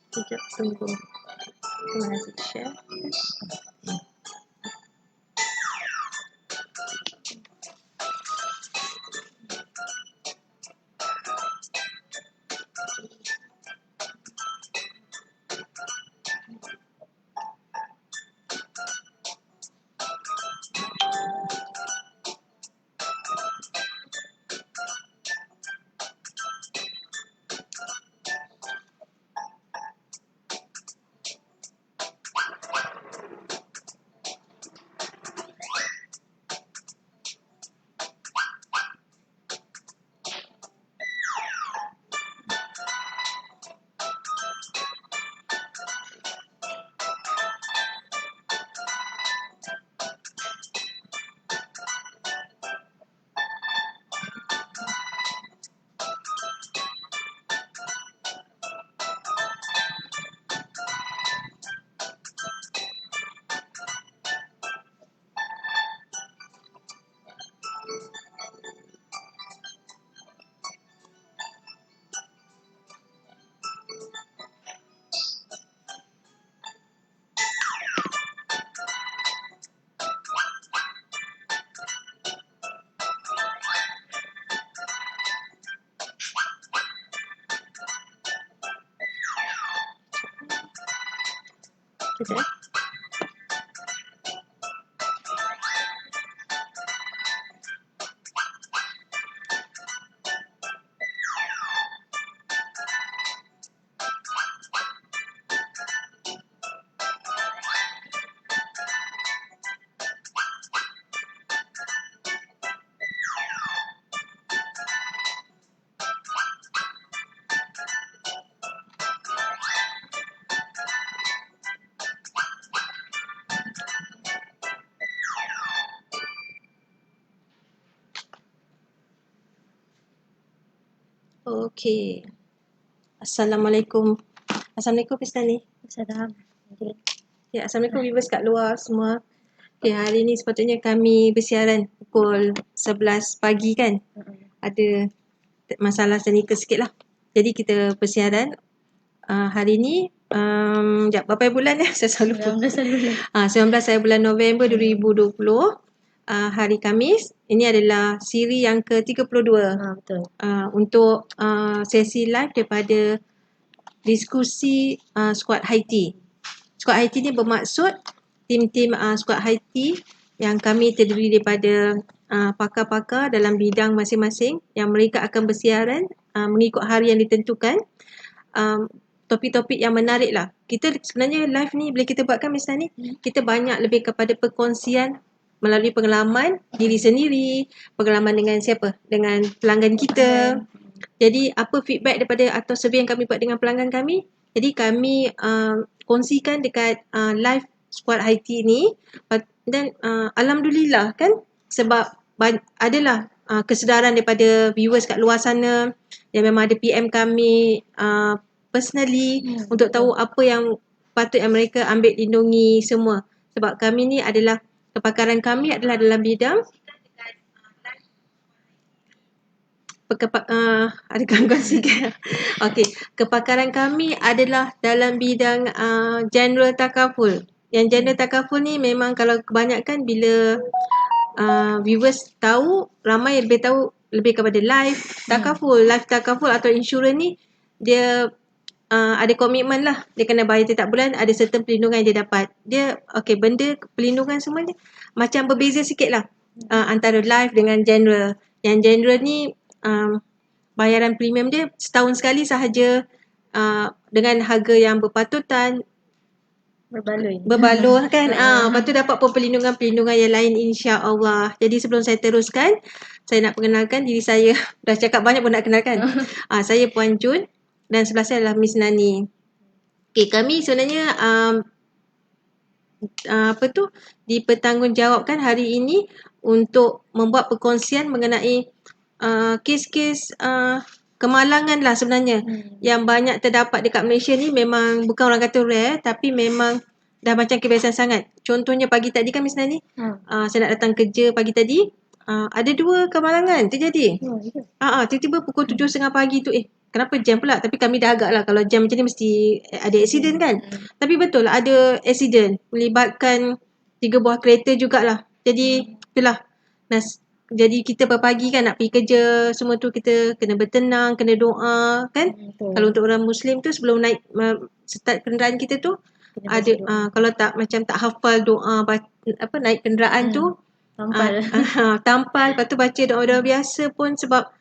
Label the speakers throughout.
Speaker 1: Sekejap tunggu. Terima kasih share. Sekejap. Okey. Assalamualaikum. Assalamualaikum Pistani.
Speaker 2: Salam.
Speaker 1: Ya, Assalamualaikum viewers kat luar semua. Okay, hari ni sepatutnya kami bersiaran pukul 11 pagi kan. Ada masalah teknikal sikit lah. Jadi kita bersiaran hari ni berapa bulan ya? Saya selalu lupa. 19 bulan November 2020. Hari Khamis. Ini adalah siri yang ke-32.
Speaker 2: Betul.
Speaker 1: Untuk sesi live daripada diskusi Squad Haiti. Squad Haiti ni bermaksud tim-tim Squad Haiti yang kami terdiri daripada pakar-pakar dalam bidang masing-masing yang mereka akan bersiaran mengikut hari yang ditentukan. Topik-topik yang menarik lah. Kita sebenarnya live ni bila kita buatkan misalnya ni, kita banyak lebih kepada perkongsian melalui pengalaman diri sendiri, pengalaman dengan siapa? Dengan pelanggan kita. Jadi apa feedback daripada atau survey yang kami buat dengan pelanggan kami, jadi kami kongsikan dekat live Squad Haiti ni dan alhamdulillah kan sebab adalah kesedaran daripada viewers kat luar sana yang memang ada PM kami personally untuk tahu apa yang patut yang mereka ambil lindungi semua. Sebab kami ni adalah kepakaran kami adalah dalam bidang ada gangguan sikit. Okey, kepakaran kami adalah dalam bidang general takaful. Yang general takaful ni memang kalau kebanyakan bila viewers tahu, ramai yang lebih tahu lebih kepada life takaful. Life takaful atau insurans ni dia ada komitmen lah. Dia kena bayar setiap bulan, ada certain perlindungan yang dia dapat. Dia okey, benda perlindungan semuanya macam berbeza sikit lah antara life dengan general. Yang general ni bayaran premium dia setahun sekali sahaja dengan harga yang berpatutan, berbaloi kan. Lepas tu dapat perlindungan-perlindungan yang lain insya-Allah. Jadi sebelum saya teruskan, saya nak perkenalkan diri saya. Dah cakap banyak pun nak kenalkan. Saya Puan Jun dan sebelah saya adalah Miss Nani. Okey, kami sebenarnya dipertanggungjawabkan hari ini untuk membuat perkongsian mengenai kes-kes kemalangan lah sebenarnya yang banyak terdapat dekat Malaysia ni. Memang bukan orang kata rare, tapi memang dah macam kebiasaan sangat. Contohnya pagi tadi kan Miss Nani, saya nak datang kerja pagi tadi, ada 2 kemalangan terjadi. Tiba-tiba pukul 7.30 pagi tu kenapa jam pula? Tapi kami dah agak lah, kalau jam macam ni mesti ada accident kan. Tapi betul lah ada accident, melibatkan 3 buah kereta jugalah. Jadi itulah. Jadi kita pagi kan nak pergi kerja, semua tu kita kena bertenang, kena doa kan. Kalau untuk orang Muslim tu sebelum naik start kenderaan kita tu ada kalau tak macam tak hafal doa naik kenderaan tu tampal, lepas tu baca doa-doa biasa pun, sebab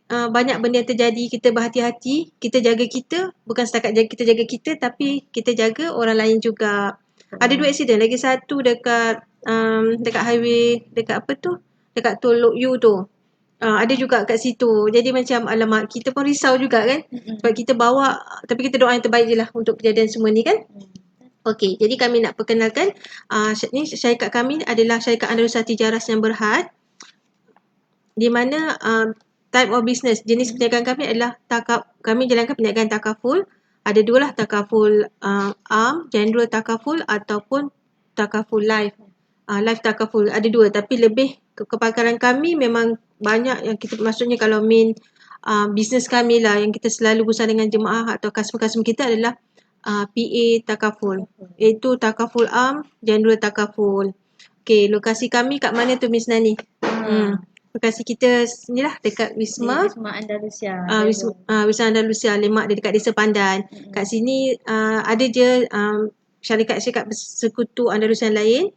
Speaker 1: banyak benda yang terjadi. Kita berhati-hati, kita jaga kita, bukan setakat kita jaga kita, tapi kita jaga orang lain juga. Ada 2 accident, lagi satu dekat highway, dekat apa tu, dekat Tol Lok Yu tu. Ada juga kat situ. Jadi macam alamak, kita pun risau juga kan. Sebab kita bawa, tapi kita doa yang terbaik je lah untuk kejadian semua ni kan. Okey, jadi kami nak perkenalkan, ni syarikat kami adalah Syarikat Andalusia Tijarah Sdn Bhd, di mana type of business, jenis perniagaan kami adalah kami jalankan perniagaan takaful. Ada 2 lah, takaful arm, general takaful ataupun takaful life. Life takaful ada 2, tapi lebih kepakaran kami memang banyak yang kita, maksudnya kalau main business kami lah yang kita selalu berusaha dengan jemaah atau customer-customer kita adalah PA takaful, iaitu takaful arm, general takaful. Okey, lokasi kami kat mana tu Miss Nani? Lokasi kita ni lah dekat Wisma
Speaker 2: Andalusia.
Speaker 1: Wisma Andalusia, Lemak, dia dekat Desa Pandan. Kat sini ada je syarikat-syarikat sekutu Andalusia lain.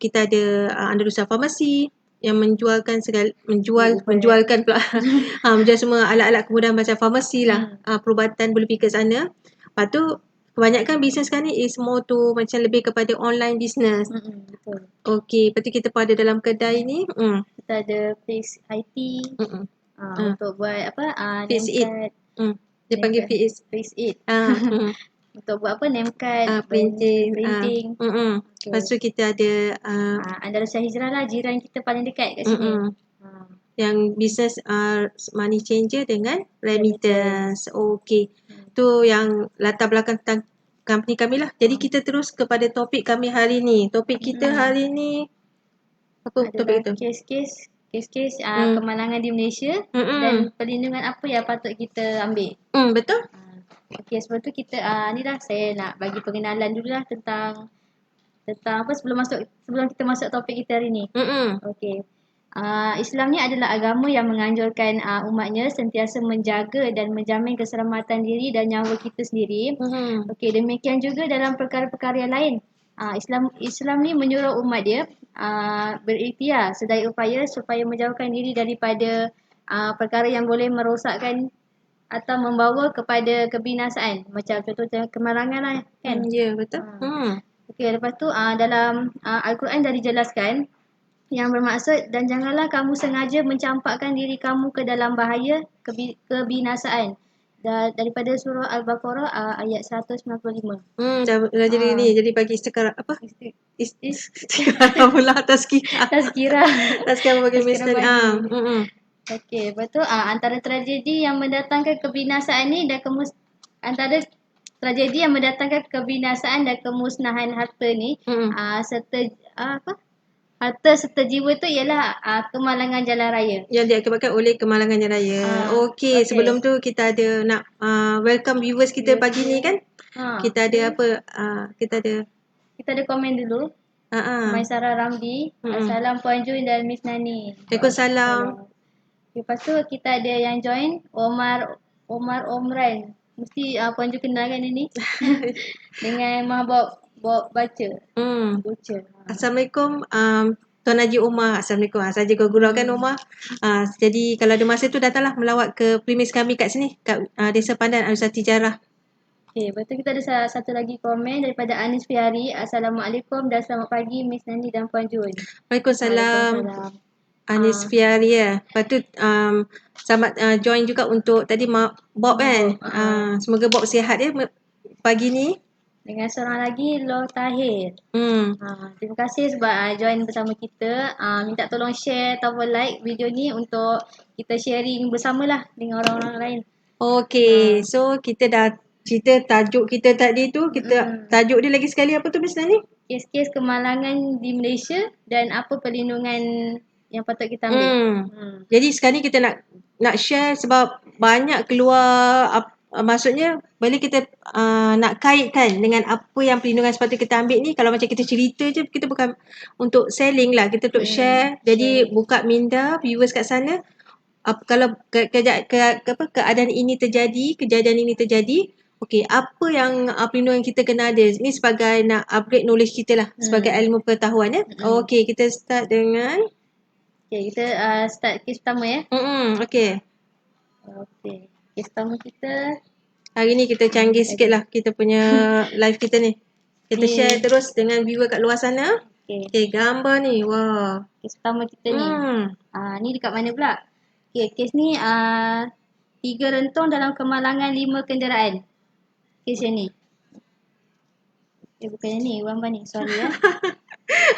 Speaker 1: Kita ada Andalusia Pharmacy yang menjualkan menjualkan pula menjual semua alat-alat kemudahan macam farmasi lah, perubatan boleh pergi ke sana. Lepas tu kebanyakan bisnes sekarang ni is more to macam lebih kepada online business.
Speaker 2: Betul.
Speaker 1: Okey, lepas tu kita pun ada dalam kedai ni
Speaker 2: Kita ada Face IT untuk buat apa?
Speaker 1: Face It. Dia panggil
Speaker 2: Face It. Untuk buat apa? Name card,
Speaker 1: printing.
Speaker 2: Okay.
Speaker 1: Lepas tu kita ada
Speaker 2: Andalusia Hijrah lah, jiran kita paling dekat kat sini.
Speaker 1: Yang bisnes money changer dengan remittance. Okey. Tu yang latar belakang tentang company kami lah. Jadi kita terus kepada topik kami hari ni. Topik kita hari ni apa topik itu?
Speaker 2: Kes-kes kemalangan di Malaysia dan perlindungan apa yang patut kita ambil.
Speaker 1: Betul.
Speaker 2: Okey, sebelum tu kita ni lah saya nak bagi pengenalan dulu lah tentang apa sebelum kita masuk topik kita hari ni. Okey. Islam ni adalah agama yang menganjurkan umatnya sentiasa menjaga dan menjamin keselamatan diri dan nyawa kita sendiri. Okey, demikian juga dalam perkara-perkara yang lain. Islam ni menyuruh umat dia berikhtiar sedaya upaya supaya menjauhkan diri daripada perkara yang boleh merosakkan atau membawa kepada kebinasaan. Macam contoh kemalangan lah kan.
Speaker 1: Ya, betul.
Speaker 2: Okey, lepas tu dalam Al-Quran dah dijelaskan yang bermaksud, dan janganlah kamu sengaja mencampakkan diri kamu ke dalam bahaya kebinasaan. Daripada surah Al-Baqarah ayat 195.
Speaker 1: Dah jadi ni, jadi bagi istiqarah apa? Istiqarah pula tazkirah. Tazkirah bagi Miss Nani.
Speaker 2: Okey, lepas tu antara tragedi yang mendatangkan kebinasaan ni dan antara tragedi yang mendatangkan kebinasaan dan kemusnahan harta ni serta harta serta jiwa tu ialah kemalangan jalan raya.
Speaker 1: Yang diakibatkan oleh kemalangan jalan raya. Okey, sebelum tu kita ada nak welcome viewers kita pagi ni kan. Kita ada apa? Kita ada
Speaker 2: komen dulu. Maisara Ramdi. Assalam Puan Jun dan Miss Nani.
Speaker 1: Waalaikumsalam.
Speaker 2: Lepas tu kita ada yang join Omar Omran. Mesti Puan Jun kenal kan ini? Dengan Bob baca.
Speaker 1: Assalamualaikum Tuan Haji Omar. Assalamualaikum. Saja kau gurau kan Omar. Jadi kalau ada masa tu datanglah melawat ke premis kami kat sini, kat Desa Pandan Andalusia Tijarah.
Speaker 2: Okey, lepas tu kita ada satu lagi komen daripada Anis Fiari. Assalamualaikum dan selamat pagi Miss Nani dan Puan Jun.
Speaker 1: Waalaikumsalam. Anis Fiari ya. Lepas tu selamat join juga untuk tadi Bob kan. Semoga Bob sihat ya pagi ni.
Speaker 2: Dengan seorang lagi Loh Tahir. Terima kasih sebab join bersama kita. Minta tolong share ataupun like video ni untuk kita sharing bersamalah dengan orang-orang lain.
Speaker 1: Okey, so kita dah cerita tajuk kita tadi tu. Tajuk dia lagi sekali apa tu Miss Nani?
Speaker 2: Kes-kes kemalangan di Malaysia dan apa perlindungan yang patut kita ambil.
Speaker 1: Jadi sekarang ni kita nak nak share sebab banyak keluar maksudnya bila kita nak kaitkan dengan apa yang perlindungan sepatutnya kita ambil ni, kalau macam kita cerita je, kita bukan untuk selling lah, kita untuk share. Jadi buka minda viewers kat sana, kalau keadaan ini terjadi, kejadian ini terjadi, okey, apa yang perlindungan kita kena ada. Ni sebagai nak upgrade knowledge kita lah, sebagai ilmu pengetahuan ya. Okey, kita start dengan
Speaker 2: kita start kes pertama ya.
Speaker 1: Okey.
Speaker 2: Okey. Kes pertama kita
Speaker 1: hari ni kita canggih sikit lah kita punya live kita ni. Kita share terus dengan viewer kat luar sana. Okey, gambar ni. Wah.
Speaker 2: Kes pertama kita ni. Ni dekat mana pula? Okey, kes ni 3 rentung dalam kemalangan 5 kenderaan. Kes yang ni. Bukan yang ni, gambar ni. Sorry ya.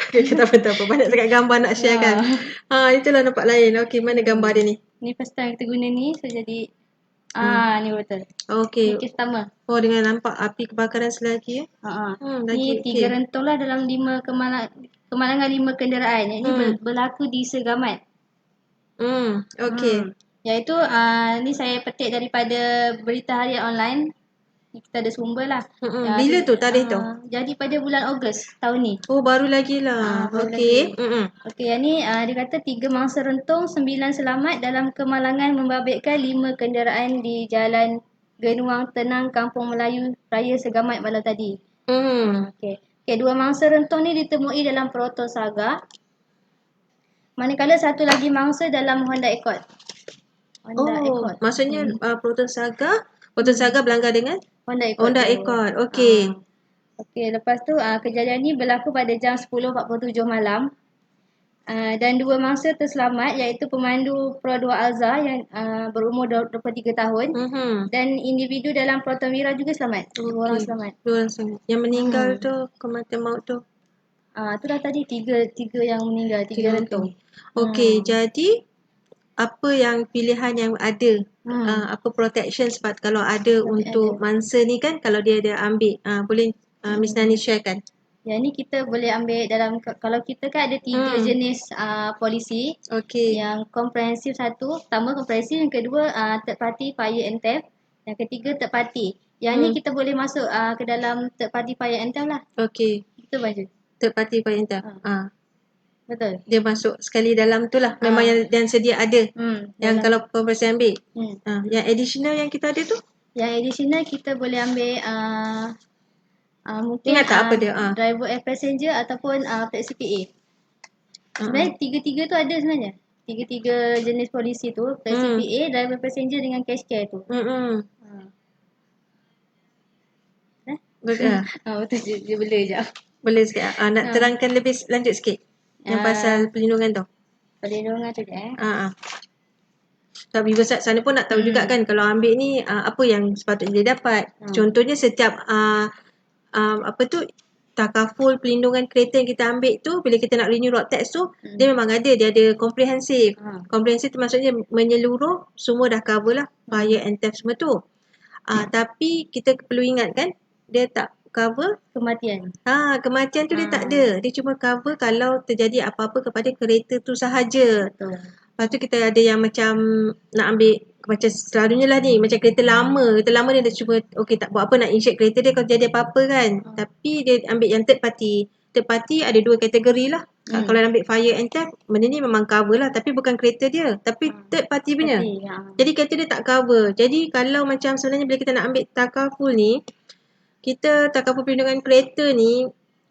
Speaker 1: Okay, tak apa. Banyak sangat gambar nak share kan. Itulah nampak lain. Okey, mana gambar dia ni?
Speaker 2: Ni first time kita guna ni. So jadi ni betul.
Speaker 1: Okey.
Speaker 2: Ni kes pertama.
Speaker 1: Oh, dengan nampak api kebakaran selagi ya.
Speaker 2: Ni 3 rentung lah dalam 5 kemalangan 5 kenderaan. Yang ni berlaku di Segamat.
Speaker 1: Okey.
Speaker 2: Iaitu ni saya petik daripada berita harian online. Kita ada sumber lah.
Speaker 1: Bila tu tarikh tu?
Speaker 2: Jadi pada bulan Ogos tahun ni.
Speaker 1: Oh, baru lagi lah. Okey.
Speaker 2: Okey, yang ni dia kata 3 mangsa rentung, 9 selamat dalam kemalangan membabitkan 5 kenderaan di Jalan Genuang Tenang, Kampung Melayu Raya Segamat malam tadi. Okey, 2 mangsa rentung ni ditemui dalam Proton Saga. Manakala satu lagi mangsa dalam Honda Accord.
Speaker 1: Accord. Maksudnya Proton Saga berlanggar dengan
Speaker 2: Honda
Speaker 1: Accord. Okey.
Speaker 2: Okey, lepas tu kejadian ni berlaku pada jam 10.47 malam. Dan 2 mangsa terselamat iaitu pemandu Pro 2 Alza yang berumur 23 tahun dan individu dalam Protonwira juga selamat. 2 orang selamat.
Speaker 1: 2 orang selamat. Yang meninggal tu, kematian maut tu.
Speaker 2: Tu dah tadi 3 yang meninggal, 3 rentung.
Speaker 1: Okey, jadi apa yang pilihan yang ada? Apa protection sebab kalau ada untuk mangsa ni kan, kalau dia ada ambil, boleh Miss Nani sharekan.
Speaker 2: Yang ni kita boleh ambil dalam, kalau kita kan ada 3 jenis polisi.
Speaker 1: Okey.
Speaker 2: Yang komprehensif satu, pertama komprehensif, yang kedua third party fire and theft, yang ketiga third party. Yang ni kita boleh masuk ke dalam third party fire and theft lah.
Speaker 1: Okey.
Speaker 2: Kita baca.
Speaker 1: Third party fire and theft.
Speaker 2: Betul.
Speaker 1: Dia masuk sekali dalam tu lah. Memang yang sedia ada. Yang kalau komprehensif ambil. Yang additional yang kita ada tu?
Speaker 2: Yang additional kita boleh ambil mungkin
Speaker 1: ingat tak apa dia?
Speaker 2: Driver and passenger ataupun taxi PA. Sebenarnya 3 tu ada sebenarnya. 3 jenis polisi tu, taxi PA, driver passenger dengan cash care tu.
Speaker 1: Betul.
Speaker 2: Betul dia blur je.
Speaker 1: Boleh sikit. Nak terangkan lebih lanjut sikit yang pasal perlindungan tu.
Speaker 2: Perlindungan tu
Speaker 1: Sebab viewers sana pun nak tahu juga kan, kalau ambil ni apa yang sepatutnya dia dapat. Contohnya setiap takaful perlindungan kereta yang kita ambil tu, bila kita nak renew road tax tu, dia memang ada, dia ada komprehensif. Komprehensif tu maksudnya menyeluruh, semua dah cover lah, fire and theft semua tu. Tapi kita perlu ingat kan, dia tak cover
Speaker 2: kematian.
Speaker 1: Kematian tu dia tak ada. Dia cuma cover kalau terjadi apa-apa kepada kereta tu sahaja.
Speaker 2: Betul.
Speaker 1: Lepas tu kita ada yang macam nak ambil, macam selalunya lah ni, macam kereta lama. Kereta lama dia cuma, okey tak buat apa, nak insured kereta dia kalau jadi apa-apa kan. Tapi dia ambil yang third party. Third party ada 2 kategori lah. Kalau ambil fire and theft, benda ni memang cover lah. Tapi bukan kereta dia. Tapi third party punya. Jadi kereta dia tak cover. Jadi kalau macam sebenarnya bila kita nak ambil takaful ni, kita takaful perlindungan kereta ni,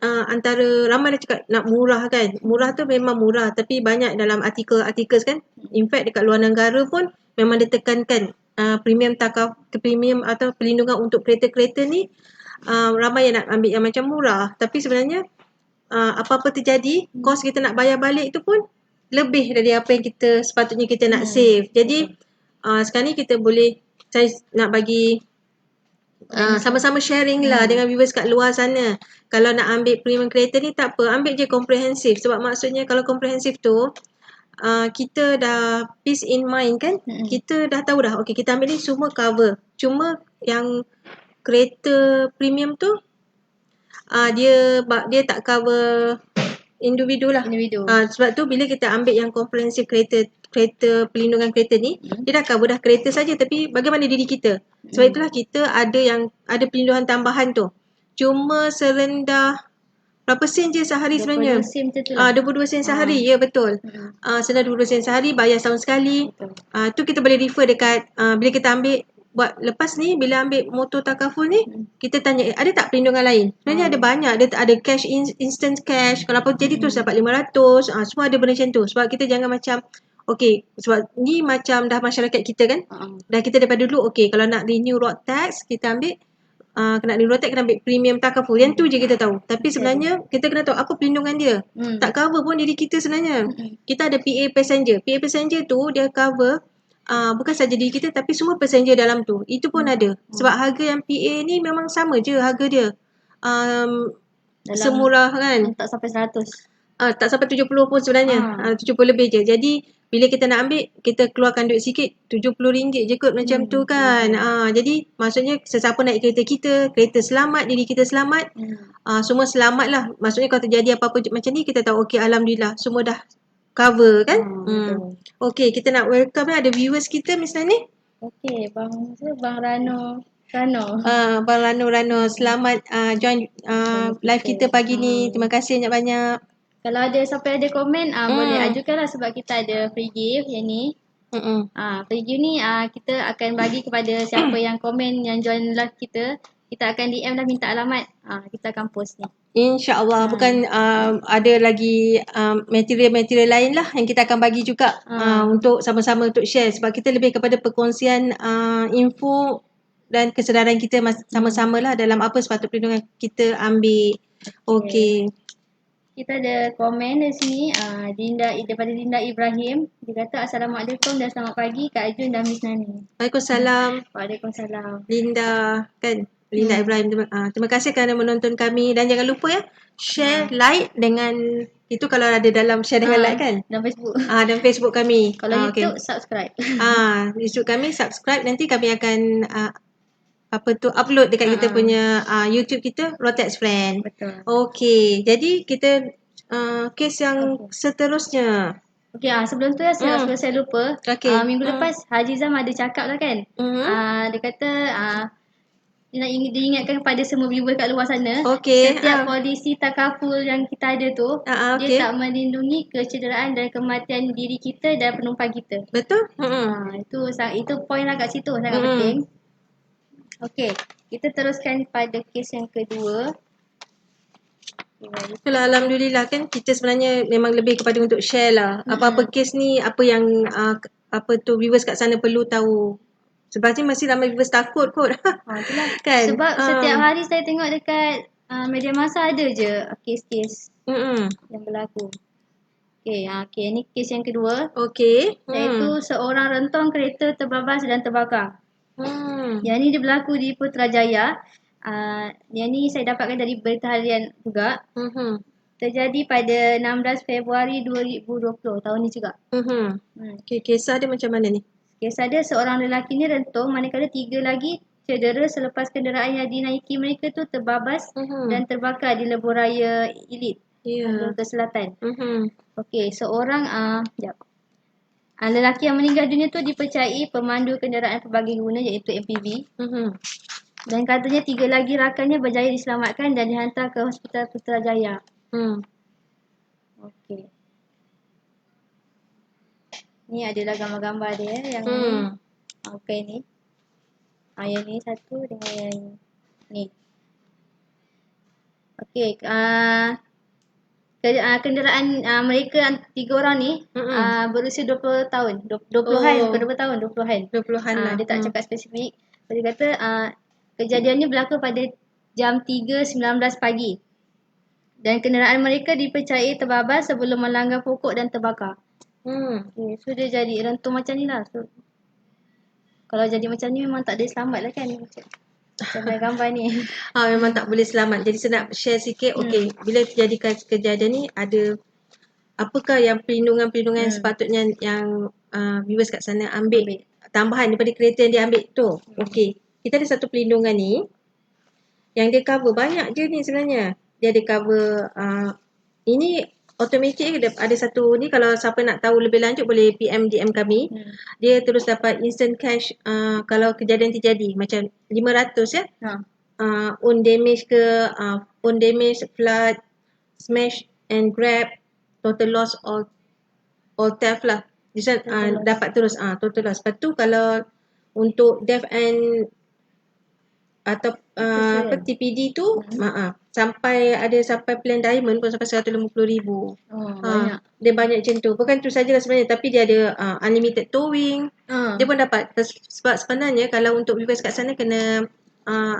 Speaker 1: antara ramai dah cakap nak murah kan. Murah tu memang murah, tapi banyak dalam artikel kan. In fact dekat luar negara pun memang ditekankan premium atau perlindungan untuk kereta-kereta ni ramai yang nak ambil yang macam murah. Tapi sebenarnya apa-apa terjadi, kos kita nak bayar balik tu pun lebih dari apa yang kita sepatutnya kita nak save. Jadi sekarang ni kita boleh, saya nak bagi sama-sama sharing lah dengan viewers kat luar sana. Kalau nak ambil premium kereta ni tak apa, ambil je komprehensif. Sebab maksudnya kalau komprehensif tu kita dah peace in mind kan. Kita dah tahu dah, okay kita ambil ni semua cover. Cuma yang kereta premium tu dia tak cover individu lah. Sebab tu bila kita ambil yang comprehensive kereta pelindungan kereta ni, dia dah cover dah kereta saja, tapi bagaimana diri kita. Sebab itulah kita ada pelindungan tambahan tu. Cuma serendah berapa sen je sehari sebenarnya?
Speaker 2: 22 sen tu lah.
Speaker 1: 22 sen sehari. Ya, betul. Serendah 22 sen sehari, bayar setahun sekali. Tu kita boleh refer dekat bila kita ambil lepas ni bila ambil motor takaful ni, kita tanya ada tak perlindungan lain? Sebenarnya ada banyak. Ada cash, instant cash. Kalau apa jadi terus dapat 500. Semua ada benda macam tu. Sebab kita jangan macam sebab ni macam dah masyarakat kita kan. Dah kita daripada dulu kalau nak renew road tax kita ambil kena renew road tax, kena ambil premium takaful. Yang tu je kita tahu. Tapi sebenarnya kita kena tahu apa perlindungan dia. Tak cover pun diri kita sebenarnya. Kita ada PA passenger. PA passenger tu dia cover bukan saja diri kita tapi semua passenger dalam tu. Itu pun ada. Sebab harga yang PA ni memang sama je harga dia. Semurah kan.
Speaker 2: Tak sampai 100.
Speaker 1: Tak sampai 70 pun sebenarnya. 70 lebih je. Jadi bila kita nak ambil, kita keluarkan duit sikit, RM70 je kot macam tu kan. Jadi maksudnya sesiapa naik kereta kita, kereta selamat, diri kita selamat, semua selamat lah. Maksudnya kalau terjadi apa-apa macam ni, kita tahu alhamdulillah semua dah cover kan. Kita nak welcome ada viewers kita Miss Nani.
Speaker 2: Bang Rano.
Speaker 1: Bang Rano, selamat join live kita pagi ni. Terima kasih banyak-banyak.
Speaker 2: Kalau ada siapa ada komen boleh ajukanlah sebab kita ada free gift yang ni. Free gift ni kita akan bagi kepada siapa yang komen yang join live kita. Kita akan DM dah minta alamat. Kita akan post ni.
Speaker 1: InsyaAllah. Bukan ada lagi material-material lain lah yang kita akan bagi juga untuk sama-sama untuk share. Sebab kita lebih kepada perkongsian info dan kesedaran kita sama-sama lah dalam apa sepatutnya perlindungan kita ambil.
Speaker 2: Kita ada komen di sini daripada Dinda Ibrahim. Dia kata Assalamualaikum dan selamat pagi Kak Ajun dan Miss Nani.
Speaker 1: Waalaikumsalam. Linda kan. Linda Ibrahim. Terima kasih kerana menonton kami dan jangan lupa share, like dengan itu kalau ada dalam share dengan like kan.
Speaker 2: Dan Facebook.
Speaker 1: Dan Facebook kami.
Speaker 2: Kalau YouTube subscribe.
Speaker 1: YouTube kami subscribe, nanti kami akan upload dekat kita punya YouTube kita Rotex Friend.
Speaker 2: Betul.
Speaker 1: Jadi kita kes yang seterusnya.
Speaker 2: Sebelum tu sebelum saya lupa. Minggu lepas Haji Zam ada cakap lah kan. Dia kata dia ingatkan kepada semua viewer kat luar sana. Setiap polisi takaful yang kita ada tu dia tak melindungi kecederaan dan kematian diri kita dan penumpang kita.
Speaker 1: Betul?
Speaker 2: Itu point lah kat situ sangat penting. Kita teruskan pada kes yang kedua.
Speaker 1: Itulah alhamdulillah kan kita sebenarnya memang lebih kepada untuk share lah. Apa-apa kes ni, apa yang viewers kat sana perlu tahu. Sebabnya masih ramai viewers takut kot.
Speaker 2: Kan? Sebab setiap hari saya tengok dekat media masa ada je kes-kes yang berlaku. Ni kes yang kedua. Iaitu seorang rentong kereta terbabas dan terbakar. Yang ni dia berlaku di Putrajaya. Yang ni saya dapatkan dari berita harian juga. Terjadi pada 16 Februari 2020 tahun ni juga.
Speaker 1: Kisah dia macam mana ni?
Speaker 2: Kisah dia seorang lelaki ni rentung manakala 3 lagi cedera selepas kenderaan yang dinaiki mereka tu terbabas dan terbakar di lebuhraya Ilit, ke selatan. Seorang lelaki yang meninggal dunia tu dipercayai pemandu kenderaan pelbagai guna iaitu MPV. Dan katanya 3 lagi rakannya berjaya diselamatkan dan dihantar ke Hospital Putrajaya. Ni adalah gambar-gambar dia yang ni. Yang ni satu dengan yang ni. Kenderaan mereka 3 orang ni berusia 20 tahun. 20-an lah. Dia tak cakap spesifik. Dia kata kejadian ni berlaku pada jam 3.19 pagi. Dan kenderaan mereka dipercayai terbabas sebelum melanggar pokok dan terbakar. So dia jadi rentung macam ni lah. So, kalau jadi macam ni memang tak ada selamat lah kan. Macam gambar ni.
Speaker 1: Memang tak boleh selamat. Jadi saya nak share sikit. Bila terjadi kejadian ni, ada apakah yang perlindungan-perlindungan sepatutnya yang viewers kat sana ambil tambahan daripada kereta yang dia ambil tu. Kita ada satu perlindungan ni yang dia cover banyak je ni sebenarnya. Dia ada cover ini automatic ada satu ni, kalau siapa nak tahu lebih lanjut boleh PM DM kami. Dia terus dapat instant cash kalau kejadian terjadi macam 500 ya. Own damage ke, own damage, flood, smash and grab, total loss or theft lah. Dapat terus total loss. Lepas tu kalau untuk death and atau TPD tu sampai plan diamond pun sampai 150,000.
Speaker 2: Banyak.
Speaker 1: Dia banyak macam tu. Bukan tu sajalah sebenarnya, tapi dia ada unlimited towing. Dia pun dapat. Sebab sebenarnya kalau untuk viewers kat sana kena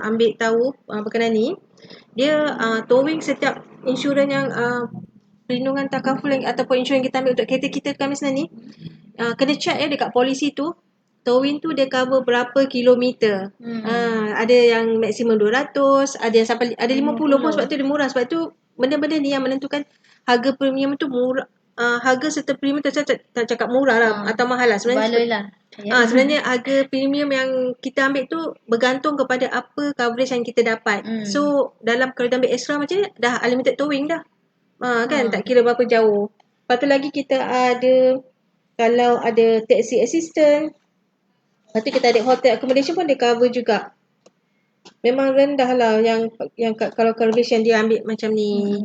Speaker 1: ambil tahu berkenaan ni. Dia towing setiap insurans yang perlindungan takaful ataupun insurans kita ambil untuk kereta kita kami sebenarnya ni, kena check dekat polisi tu. Towing tu dia cover berapa kilometer. Ada yang maksimum 200, ada yang sampai ada 50 pun, sebab tu dia murah. Sebab tu benda-benda ni yang menentukan harga premium tu murah. Harga serta premium tu saya tak cakap murah lah atau mahal lah sebenarnya. Sebenarnya harga premium yang kita ambil tu bergantung kepada apa coverage yang kita dapat. So kalau kita ambil extra macam ni dah unlimited towing dah. Kan tak kira berapa jauh. Lepas tu lagi kita ada, kalau ada taxi assistant. Lepas tu kita ada hotel accommodation pun dia cover juga. Memang rendah lah yang kalau coverage yang dia ambil macam ni.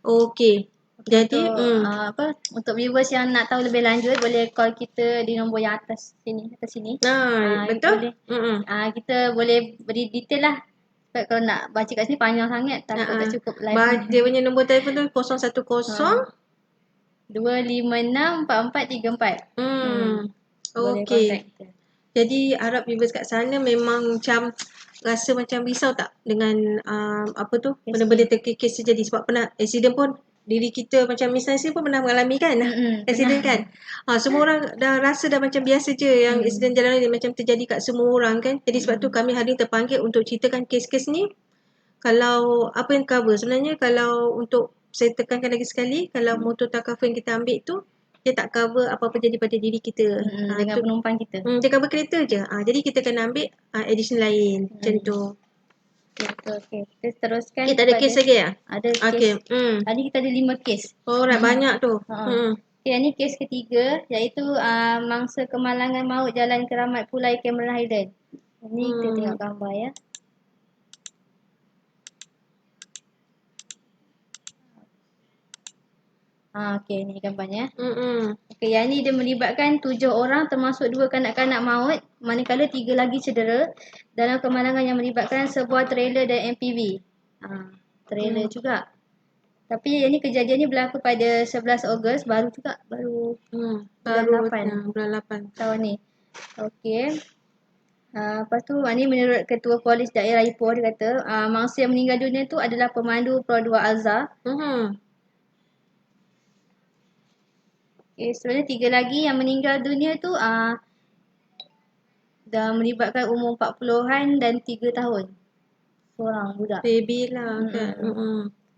Speaker 1: Okey. Jadi
Speaker 2: untuk viewers yang nak tahu lebih lanjut boleh call kita di nombor yang atas sini.
Speaker 1: Betul.
Speaker 2: Kita boleh beri detail lah. Sebab kalau nak baca kat sini panjang sangat, takut tak cukup live.
Speaker 1: Dia punya nombor telefon tu 010
Speaker 2: 256 4434.
Speaker 1: Okey. Jadi harap viewers kat sana memang macam rasa macam risau tak dengan benda-benda kes terjadi. Sebab pernah accident pun diri kita macam misalnya pun pernah mengalami kan accident kan. Semua orang dah rasa dah macam biasa je yang accident jalan raya macam terjadi kat semua orang kan. Jadi sebab tu kami hari ni terpanggil untuk ceritakan kes-kes ni. Kalau apa yang cover sebenarnya, kalau untuk saya tekankan lagi sekali, kalau motor takaful yang kita ambil tu dia tak cover apa-apa jadi pada diri kita
Speaker 2: dengan penumpang kita.
Speaker 1: Dia cover kereta je. Jadi kita kena ambil additional lain macam tu.
Speaker 2: Okey. Kita teruskan.
Speaker 1: Kita ada kes lagi ya?
Speaker 2: Ada kes. Tadi kita ada 5 kes.
Speaker 1: Alright, banyak tu.
Speaker 2: Okey, ni kes ketiga iaitu mangsa kemalangan maut Jalan Keramat Pulai Cameron Highland. Ni kita tengok gambar ya. Okey, ni gambarnya. Okey, yang ni dia melibatkan 7 orang termasuk 2 kanak-kanak maut, manakala 3 lagi cedera dalam kemalangan yang melibatkan sebuah trailer dan MPV. Trailer juga. Tapi yang ni kejadian ni berlaku pada 11 Ogos, baru juga, baru
Speaker 1: bulan 8
Speaker 2: tahun ni. Okey. Lepas tu ni menurut Ketua Polis Daerah Ipoh, dia kata mangsa yang meninggal dunia tu adalah pemandu Pro 2 Alza. Okay, sebenarnya 3 lagi yang meninggal dunia tu dah melibatkan umur 40-an dan 3 tahun. Seorang budak.
Speaker 1: Baby lah kan.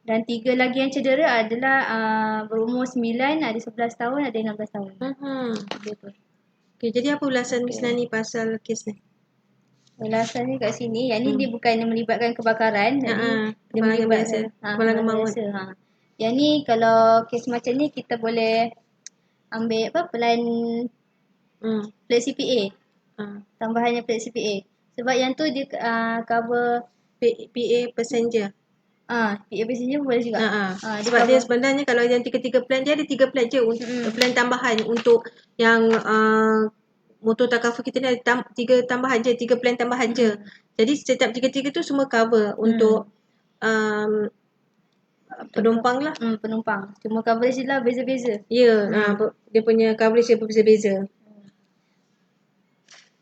Speaker 2: Dan 3 lagi yang cedera adalah berumur 9, ada 11 tahun, ada 16 tahun.
Speaker 1: Okay, jadi apa ulasan Miss Nani pasal kes ni?
Speaker 2: Ulasannya kat sini, yang ni dia bukan melibatkan kebakaran. Dia melibatkan
Speaker 1: kemalangan maut.
Speaker 2: Yang ni kalau kes macam ni kita boleh ambil plan plate CPA. Tambahannya plate CPA. Sebab yang tu dia cover
Speaker 1: PA passenger.
Speaker 2: PA passenger boleh juga.
Speaker 1: Sebab dia sebenarnya kalau yang 3 plan, dia ada 3 plan je plan tambahan untuk yang motor takaful kita ni ada 3 tambahan je, 3 plan tambahan je. Jadi setiap 3 tu semua cover untuk penumpang lah.
Speaker 2: Penumpang. Cuma coverage dia lah beza-beza.
Speaker 1: Ya, dia punya coverage dia berbeza-beza.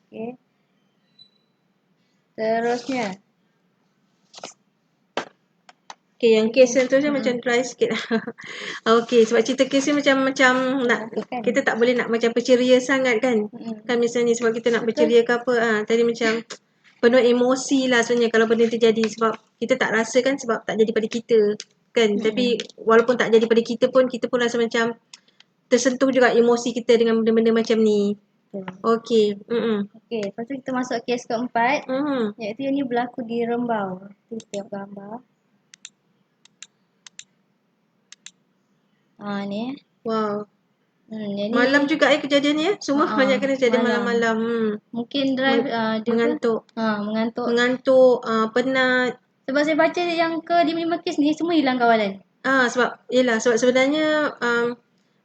Speaker 2: Okay. Terusnya.
Speaker 1: Okay, yang kes yang tu macam dry sikit. Okay, sebab cerita kes ni macam nak kita tak boleh nak macam berceria sangat kan. Kan misalnya sebab kita nak berceria ke apa. Tadi macam penuh emosi lah sebenarnya kalau benda terjadi. Sebab kita tak rasa kan sebab tak jadi pada kita kan. Tapi walaupun tak jadi pada kita pun rasa macam tersentuh juga emosi kita dengan benda-benda macam ni. Okay.
Speaker 2: Okay, lepas tu kita masuk kes keempat. Iaitu yang ni berlaku di Rembau. Kita tengok gambar. Ni.
Speaker 1: Wow.
Speaker 2: Yang ni
Speaker 1: Malam juga kejadian ni semua banyak kena kejadian malam-malam.
Speaker 2: Mungkin drive
Speaker 1: mengantuk.
Speaker 2: Mengantuk.
Speaker 1: Mengantuk, penat.
Speaker 2: Sebab saya baca yang ke 5 kes ni semua hilang kawalan.
Speaker 1: Sebab sebenarnya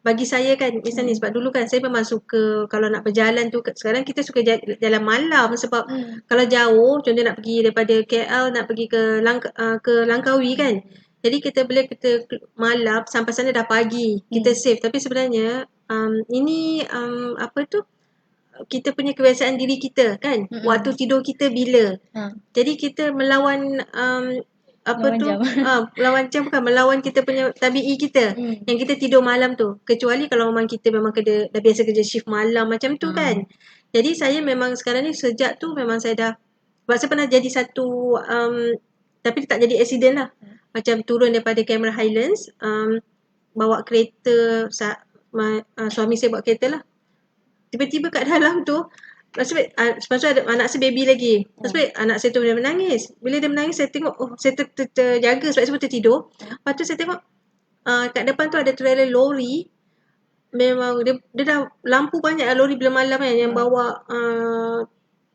Speaker 1: bagi saya kan misalnya sebab dulu kan saya memang suka kalau nak berjalan tu, sekarang kita suka jalan malam sebab kalau jauh contoh nak pergi daripada KL nak pergi ke Langkawi kan, jadi kita malam sampai sana dah pagi, kita safe. Tapi sebenarnya ini apa tu, kita punya kebiasaan diri kita kan, waktu tidur kita bila, jadi kita melawan melawan jam bukan, melawan kita punya tabi'i kita yang kita tidur malam tu, kecuali kalau memang kita memang dah biasa kerja shift malam macam tu kan. Jadi saya memang sekarang ni sejak tu memang saya dah, sebab saya pernah jadi satu tapi tak jadi accident lah, macam turun daripada Cameron Highlands, bawa kereta, suami saya bawa kereta lah, tiba-tiba kat dalam tu lepas tu ada anak saya baby lagi. Lepas tu anak saya tu dia menangis. Bila dia menangis saya tengok, saya terjaga sebab saya betul tertidur. Lepas tu saya tengok kat depan tu ada trailer lori. Memang dia dah lampu banyak lah lori bila malam kan, yang bawa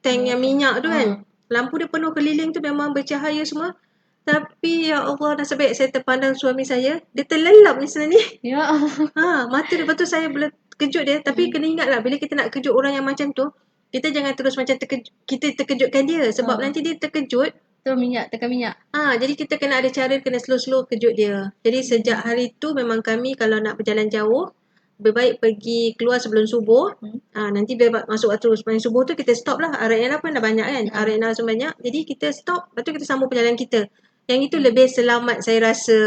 Speaker 1: tank yang minyak tu kan. Lampu dia penuh keliling tu memang bercahaya semua. Tapi ya Allah, nasib baik saya terpandang suami saya, dia terlelap ni sebenarnya ni.
Speaker 2: Ya Allah.
Speaker 1: Mata dia, lepas tu saya boleh kejut dia. Tapi kena ingat lah, bila kita nak kejut orang yang macam tu, kita jangan terus macam kita terkejutkan dia. Sebab nanti dia terkejut,
Speaker 2: tekan minyak.
Speaker 1: Jadi kita kena ada cara, kena slow-slow kejut dia. Jadi sejak hari tu memang kami kalau nak berjalan jauh, lebih baik pergi keluar sebelum subuh. Nanti bila masuk waktu sembahyang subuh tu kita stop lah. RNR pun dah banyak kan. RNR semua banyak. Jadi kita stop, lepas tu kita sambung perjalanan kita. Yang itu lebih selamat saya rasa.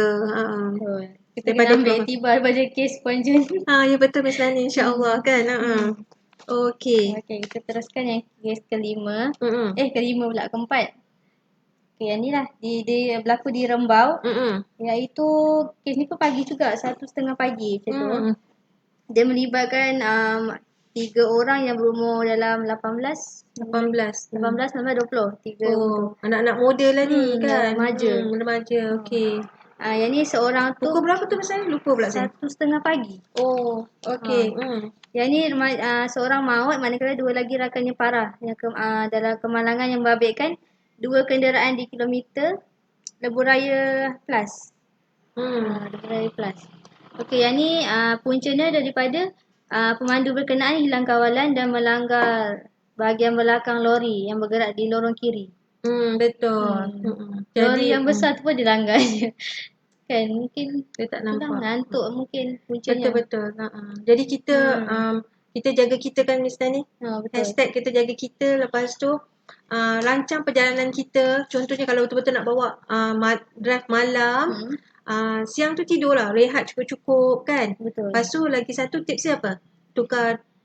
Speaker 2: Kita kena ambil iktibar daripada kes Puan Jun.
Speaker 1: Ya betul Miss Lani, insya-Allah kan. Okey.
Speaker 2: Okey, kita teruskan yang kes kelima. Kelima pula, keempat. Okey, yang ni lah. Dia berlaku di Rembau. Iaitu kes ni pun pagi juga, 1:30 pagi macam tu. Dia melibatkan 3 orang yang berumur dalam 18, 19, 20. 3
Speaker 1: anak-anak muda lah ni kan.
Speaker 2: Remaja.
Speaker 1: Okey.
Speaker 2: Yang ni seorang tu
Speaker 1: pukul berapa tu misalnya? Lupa pula saya.
Speaker 2: 1:30 pagi.
Speaker 1: Okey.
Speaker 2: Yang ni seorang maut, manakala 2 lagi rakannya parah. Yang dalam kemalangan yang membabitkan 2 kenderaan di kilometer Lebuh Raya Plus. Lebuh Raya Plus. Okey, yang ni puncanya daripada pemandu berkenaan hilang kawalan dan melanggar bahagian belakang lori yang bergerak di lorong kiri.
Speaker 1: Betul.
Speaker 2: Lori yang besar tu pun dilanggar je. Kan mungkin
Speaker 1: dia tak nampak.
Speaker 2: Ngantuk mungkin puncanya.
Speaker 1: Betul. Jadi kita kita jaga kita kan Miss Tani. Hashtag kita jaga kita. Lepas tu rancang perjalanan kita. Contohnya kalau betul-betul nak bawa drive malam, siang tu tidur lah, rehat cukup-cukup kan.
Speaker 2: Betul.
Speaker 1: Lepas tu lagi satu tips dia apa?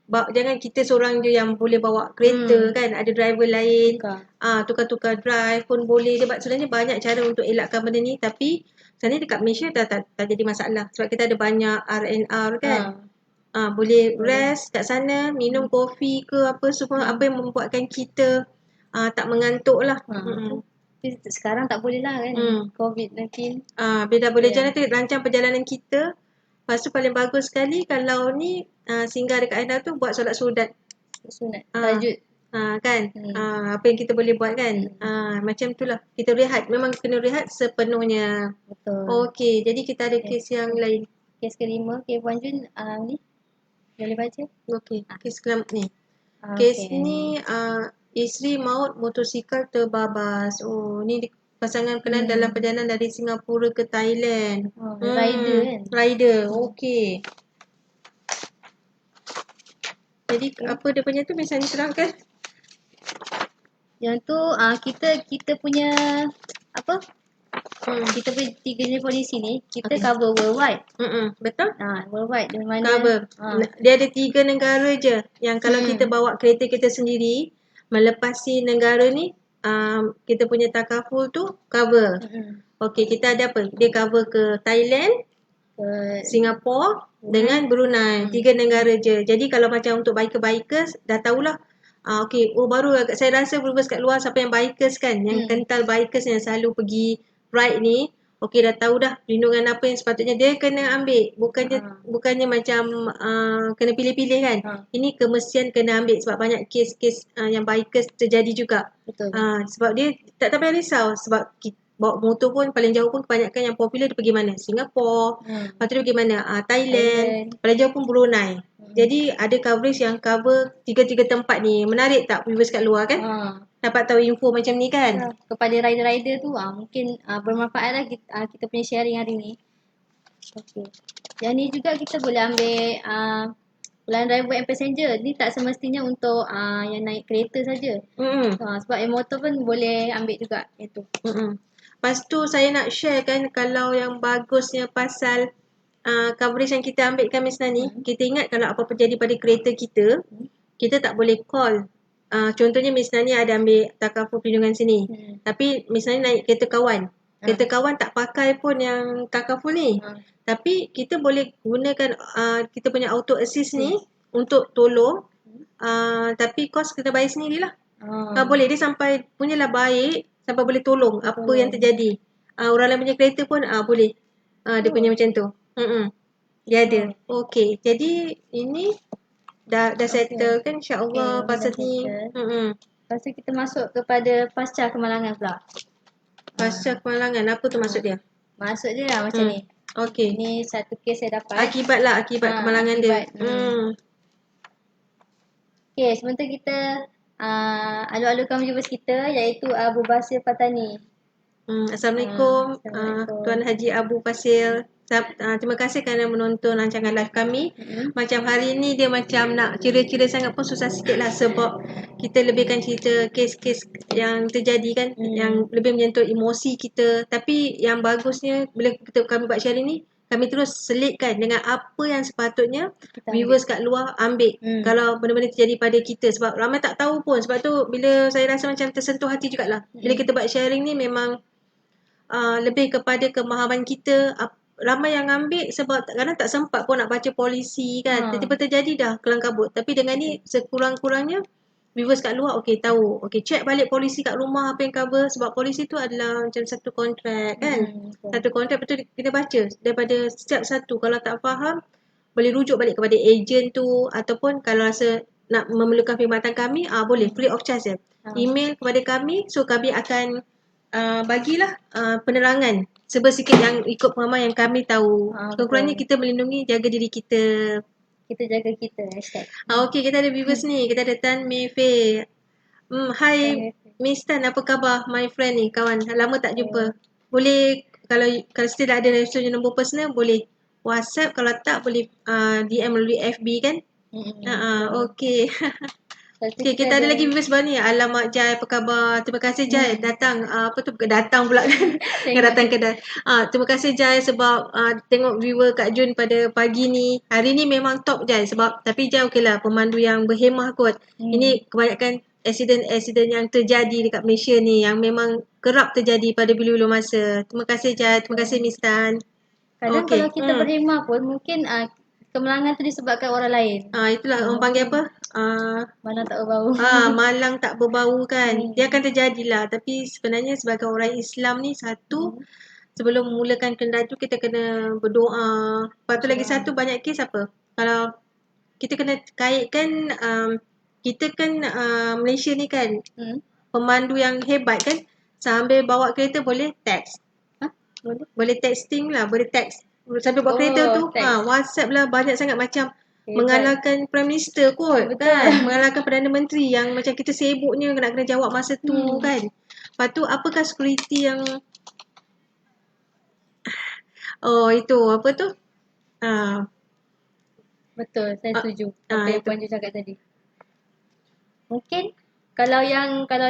Speaker 1: Jangan kita seorang je yang boleh bawa kereta kan, ada driver lain. Tukar-tukar drive pun boleh. Sebenarnya banyak cara untuk elakkan benda ni. Tapi sebenarnya dekat Malaysia tak jadi masalah sebab kita ada banyak RNR kan. Boleh rest kat sana, minum kopi ke apa semua, apa yang membuatkan kita tak mengantuk lah.
Speaker 2: Sekarang tak boleh lah kan, COVID-19.
Speaker 1: Bila boleh jalan tu rancang perjalanan kita. Lepas tu paling bagus sekali kalau ni singgah dekat Aida tu buat solat sunat.
Speaker 2: Tahajud.
Speaker 1: Kan. Apa yang kita boleh buat kan. Macam tu lah. Kita rehat. Memang kena rehat sepenuhnya.
Speaker 2: Betul.
Speaker 1: Okey. Jadi kita ada kes yang lain.
Speaker 2: Kes kelima. Puan Jun ni. Boleh baca?
Speaker 1: Okey. Kes kelima ni. Kes ni isteri maut motosikal terbabas. Ni pasangan berkenaan dalam perjalanan dari Singapura ke Thailand.
Speaker 2: Rider kan?
Speaker 1: Rider. Okey. Jadi apa dia punya tu misalnya terangkan?
Speaker 2: Yang tu kita punya apa? Kita punya 3 jenis polisi ni kita cover worldwide.
Speaker 1: Betul?
Speaker 2: Worldwide di mana
Speaker 1: cover. Dia ada 3 negara je yang kalau kita bawa kereta kita sendiri melepasi negara ni, kita punya takaful tu cover. Okey, kita ada apa? Dia cover ke Thailand, Singapura dengan Brunei. 3 negara je. Jadi kalau macam untuk bikers dah tahulah. Okey, baru saya rasa berubah kat luar siapa yang bikers kan, yang kental bikers yang selalu pergi ride ni. okey dah tahu dah perlindungan apa yang sepatutnya dia kena ambil. Bukannya macam kena pilih-pilih kan. Ini kemestian kena ambil sebab banyak kes-kes yang bikers terjadi juga.
Speaker 2: Betul.
Speaker 1: Sebab dia tak payah risau sebab bawa motor pun paling jauh pun kebanyakan yang popular dia pergi mana? Singapura. Lepas tu dia pergi mana? Thailand. Paling jauh pun Brunei. Jadi ada coverage yang cover tiga-tiga tempat ni. Menarik tak viewers kat luar kan? Dapat tahu info macam ni kan?
Speaker 2: Kepada rider-rider tu mungkin bermanfaat lah kita punya sharing hari ni. Okay. Yang ni juga kita boleh ambil Land driver and passenger. Ni tak semestinya untuk yang naik kereta saja. Sebab yang motor pun boleh ambil juga itu.
Speaker 1: Lepas tu saya nak share kan kalau yang bagusnya pasal coverage yang kita ambil kan Miss Nani, kita ingat kalau apa-apa jadi pada kereta kita, kita tak boleh call. Contohnya Miss Nani ada ambil takaful perlindungan sini. Tapi Miss Nani naik kereta kawan. Kereta kawan tak pakai pun yang takaful ni. Tapi kita boleh gunakan kita punya auto assist ni untuk tolong. Tapi kos kita bayar sendirilah. Boleh dia sampai punyalah baik sampai boleh tolong apa yang terjadi. Orang lain punya kereta pun boleh. Dia punya macam tu. Dia ada. Okey. Jadi ini dah settle kan insya-Allah pasal ni.
Speaker 2: Lepas tu kita masuk kepada pasca kemalangan pula.
Speaker 1: Pasca kemalangan apa tu maksud dia?
Speaker 2: Maksud dia lah macam ni.
Speaker 1: Okey.
Speaker 2: Ni satu kes saya dapat.
Speaker 1: Akibat kemalangan dia.
Speaker 2: Okey, sebentar kita alu-alukan viewers kita iaitu Abu Basir Patani.
Speaker 1: Assalamualaikum Tuan Haji Abu Fasil. Terima kasih kerana menonton rancangan live kami. Macam hari ni dia macam nak ceria-ceria sangat pun susah sikit lah sebab kita lebihkan cerita kes-kes yang terjadi kan, yang lebih menyentuh emosi kita. Tapi yang bagusnya bila kami buat sharing ni, kami terus selitkan dengan apa yang sepatutnya viewers kat luar ambil kalau benda-benda terjadi pada kita. Sebab ramai tak tahu pun. Sebab tu bila saya rasa macam tersentuh hati jugalah. Bila kita buat sharing ni memang lebih kepada kemahaman kita. Ramai yang ambil sebab kadang tak sempat pun nak baca polisi kan. Tiba-tiba terjadi dah kelang kabut. Tapi dengan ni sekurang-kurangnya viewers kat luar tahu. Check balik polisi kat rumah apa yang cover. Sebab polisi tu adalah macam satu kontrak kan. Satu kontrak betul kita baca daripada setiap satu. Kalau tak faham boleh rujuk balik kepada ejen tu. Ataupun kalau rasa nak memerlukan perkhidmatan kami boleh free of charge je. Email kepada kami. So kami akan bagilah penerangan sebersikit yang ikut pemahaman yang kami tahu. Kurang-kurangnya kita melindungi, jaga diri kita.
Speaker 2: Kita jaga kita.
Speaker 1: Okey, kita ada viewers ni. Kita ada Tan Mei Fei. Hai Miss Tan, apa khabar my friend ni, kawan? Lama tak jumpa. Boleh kalau still ada nombor personal boleh WhatsApp, kalau tak boleh DM melalui FB kan? Okey. Okay, kita ada lagi viewers baru ni. Alamak Jai, apa khabar? Terima kasih Jai datang. Datang pula kan. Datang kedai. Terima kasih Jai sebab tengok viewer Kak Jun pada pagi ni. Hari ni memang top Jai sebab tapi Jai okeylah pemandu yang berhemah kot. Ini kebanyakan accident yang terjadi dekat Malaysia ni yang memang kerap terjadi pada bila-bila masa. Terima kasih Jai, terima kasih Miss Tan.
Speaker 2: Kadang kalau kita berhemah pun mungkin kemalangan tu disebabkan orang lain.
Speaker 1: Itulah orang panggil apa?
Speaker 2: Malang tak berbau.
Speaker 1: Malang tak berbau kan. Dia akan terjadilah. Tapi sebenarnya sebagai orang Islam ni sebelum memulakan kenderaan tu kita kena berdoa. Lepas tu lagi satu banyak kes apa? Kalau kita kena kaitkan kita kan Malaysia ni kan pemandu yang hebat kan. Sambil bawa kereta boleh text. Boleh texting lah, boleh text. Sambil bawa kereta tu WhatsApp lah banyak sangat macam mengalahkan Prime Minister kot kan. Mengalahkan Perdana Menteri yang macam kita sibuknya nak kena jawab masa tu kan. Lepas tu apakah security yang itu apa tu?
Speaker 2: Betul, saya setuju apa yang Puan Ju cakap tadi. Mungkin kalau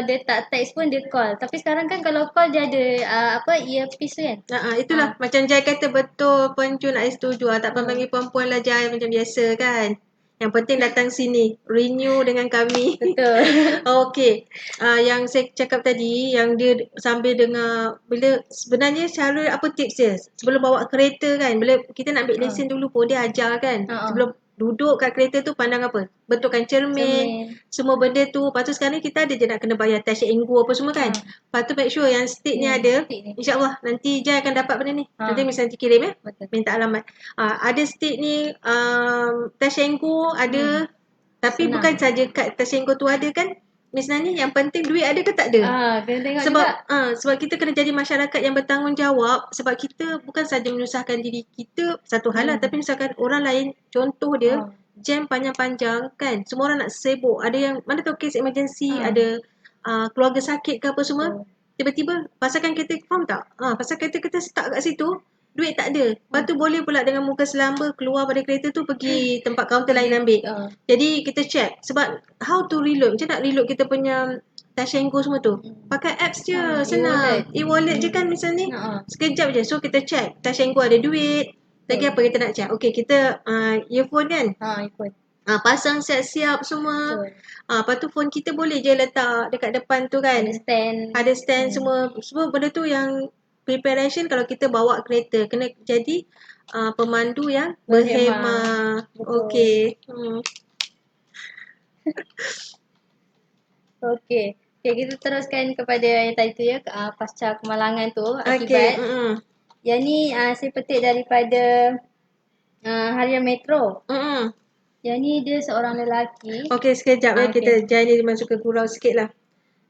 Speaker 2: dia tak text pun dia call. Tapi sekarang kan kalau call dia ada earpiece tu kan.
Speaker 1: Itulah macam Jai kata betul, Puan Ju nak setuju. Tak panggil perempuan lah Jai macam biasa kan. Yang penting datang sini, renew dengan kami.
Speaker 2: Betul.
Speaker 1: Okey. Yang saya cakap tadi yang dia sambil dengar bila sebenarnya cara apa tips dia sebelum bawa kereta kan. Bila kita nak ambil lesen dulu pun dia ajar kan. Sebelum duduk kat kereta tu pandang apa? Betulkan cermin. Semua benda tu. Lepas tu sekarang ni kita ada je nak kena bayar touch and go apa semua kan. Lepas tu make sure yang stick ni ada. InsyaAllah nanti Jai akan dapat benda ni. Nanti misalnya kirim ya. Minta alamat. Ada stick ni touch and go ada. Tapi bukan saja kat touch and go tu ada kan. Miss Nani, yang penting duit ada ke tak ada?
Speaker 2: Kena tengok
Speaker 1: Sebab
Speaker 2: juga.
Speaker 1: sebab kita kena jadi masyarakat yang bertanggungjawab. Sebab kita bukan saja menyusahkan diri kita satu hal lah, tapi menyusahkan orang lain. Contoh dia jam panjang-panjang kan. Semua orang nak sibuk. Ada yang mana tahu kes emergency, ada keluarga sakit ke apa semua. Tiba-tiba pasalkan kereta, faham tak? Pasal kereta kita stuck kat situ, duit tak ada. Lepas tu boleh pula dengan muka selamba keluar pada kereta tu pergi tempat kaunter lain ambil. Jadi kita check. Sebab how to reload. Macam nak reload kita punya touch and go semua tu. Pakai apps je. Senang. E-wallet je kan misalnya ni. Sekejap je. So kita check. Touch and go ada duit. Lagi apa kita nak check? Okay, kita earphone kan?
Speaker 2: Earphone.
Speaker 1: Pasang siap-siap semua. Lepas tu phone kita boleh je letak dekat depan tu kan. Ada stand semua. Semua benda tu yang preparation kalau kita bawa kereta. Kena jadi pemandu yang berhemah. Okey.
Speaker 2: Okey. Okay, kita teruskan kepada yang tadi tu ya. Pasca kemalangan tu akibat. Yang ni saya petik daripada Harian Metro. Yang ni dia seorang lelaki.
Speaker 1: Okey, sekejap kita Jai ni masuk ke gurau sikit lah.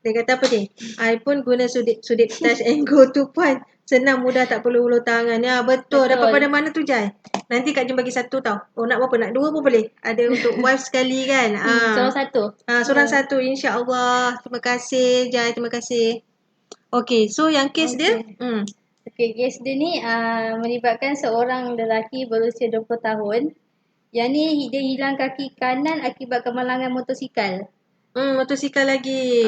Speaker 1: Dia kata apa ni? I pun guna sudip touch and go tu pun. Senang, mudah, tak perlu ulur tangan. Ya, betul. Dapat pada mana tu Jai? Nanti Kak Jom bagi satu tau. Nak berapa? Nak dua pun boleh. Ada untuk wife sekali kan.
Speaker 2: Seorang satu.
Speaker 1: Seorang satu. InsyaAllah. Terima kasih Jai. Terima kasih. Okey, so yang kes dia.
Speaker 2: Okey, kes dia ni melibatkan seorang lelaki berusia 20 tahun. Yang ni dia hilang kaki kanan akibat kemalangan motosikal.
Speaker 1: Motosikal lagi.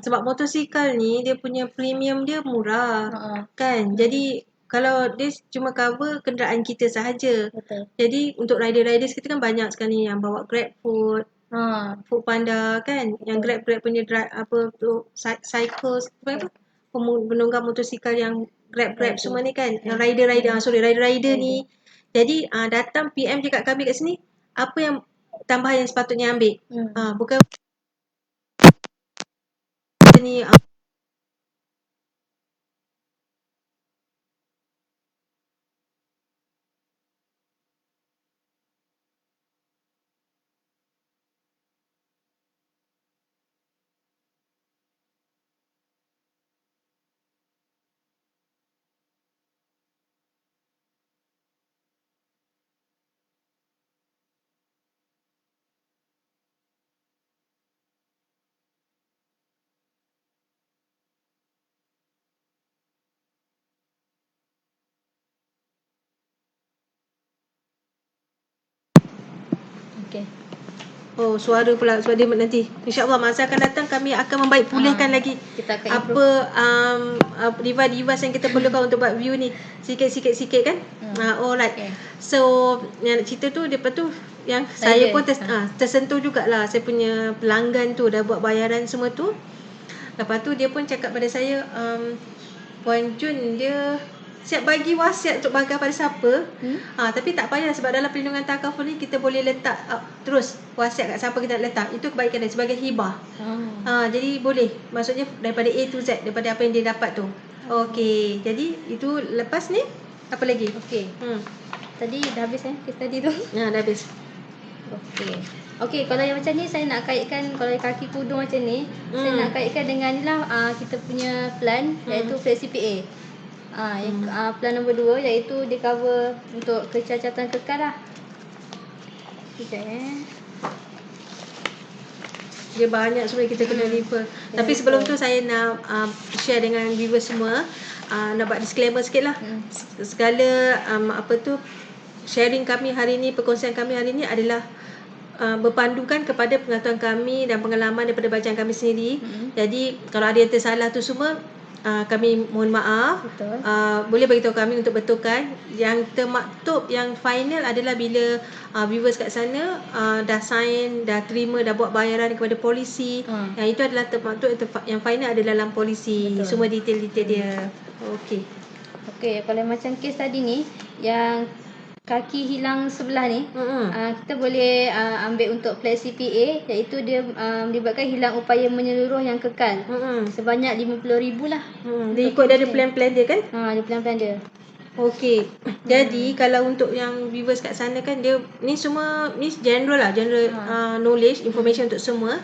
Speaker 1: Sebab motosikal ni dia punya premium dia murah. Kan? Jadi kalau dia cuma cover kenderaan kita sahaja. Jadi untuk rider-riders kita kan banyak sekali yang bawa Grab Food, Food Panda kan. Yang Grab punya apa tu cycles apa? Penunggang motosikal yang Grab semua ni kan. Yang rider-rider ni. Jadi datang PM je kat kami kat sini. Apa yang tambahan yang sepatutnya ambil. Bukan ni suara pula sebab dia nanti InsyaAllah masa akan datang kami akan membaik pulihkan lagi apa device yang kita perlukan untuk buat view ni sikit kan. Alright. So yang cerita tu lepas tu yang saya pun tersentuh jugalah. Saya punya pelanggan tu dah buat bayaran semua tu. Lepas tu dia pun cakap pada saya Puan Jun dia siap bagi wasiat untuk bagi pada siapa. Tapi tak payah sebab dalam perlindungan takaful ni kita boleh letak terus wasiat kat siapa kita nak letak. Itu kebaikan dia sebagai hibah. Jadi boleh. Maksudnya daripada A to Z, daripada apa yang dia dapat tu. Okey. Jadi itu lepas ni apa lagi?
Speaker 2: Okey. Tadi dah habis kes tadi tu.
Speaker 1: Dah habis.
Speaker 2: Okey, kalau yang macam ni saya nak kaitkan kalau kaki tudung macam ni, saya nak kaitkan dengan ni lah kita punya plan iaitu Flexi PA. Plan nombor 2 iaitu dia cover untuk kecacatan kekal lah.
Speaker 1: Dia banyak sebenarnya kita kena refer. Tapi sebelum tu saya nak share dengan viewers semua, nak buat disclaimer sikit lah. Segala sharing kami hari ni, perkongsian kami hari ni adalah berpandukan kepada pengetahuan kami dan pengalaman daripada bacaan kami sendiri. Jadi kalau ada yang tersalah tu semua kami mohon maaf. Boleh beritahu kami untuk betulkan. Yang termaktub, yang final adalah bila viewers kat sana dah sign, dah terima, dah buat bayaran kepada polisi. Yang itu adalah termaktub, yang final adalah dalam polisi. Semua detail-detail dia. Okey,
Speaker 2: kalau macam kes tadi ni yang kaki hilang sebelah ni, kita boleh ambil untuk flexi PA, iaitu dia melibatkan hilang upaya menyeluruh yang kekal sebanyak 50,000 lah.
Speaker 1: Dia ikut dari plan-plan dia kan?
Speaker 2: Ada plan-plan dia.
Speaker 1: Okey. Jadi kalau untuk yang viewers kat sana kan, dia ni semua ni general lah, general knowledge, information untuk semua.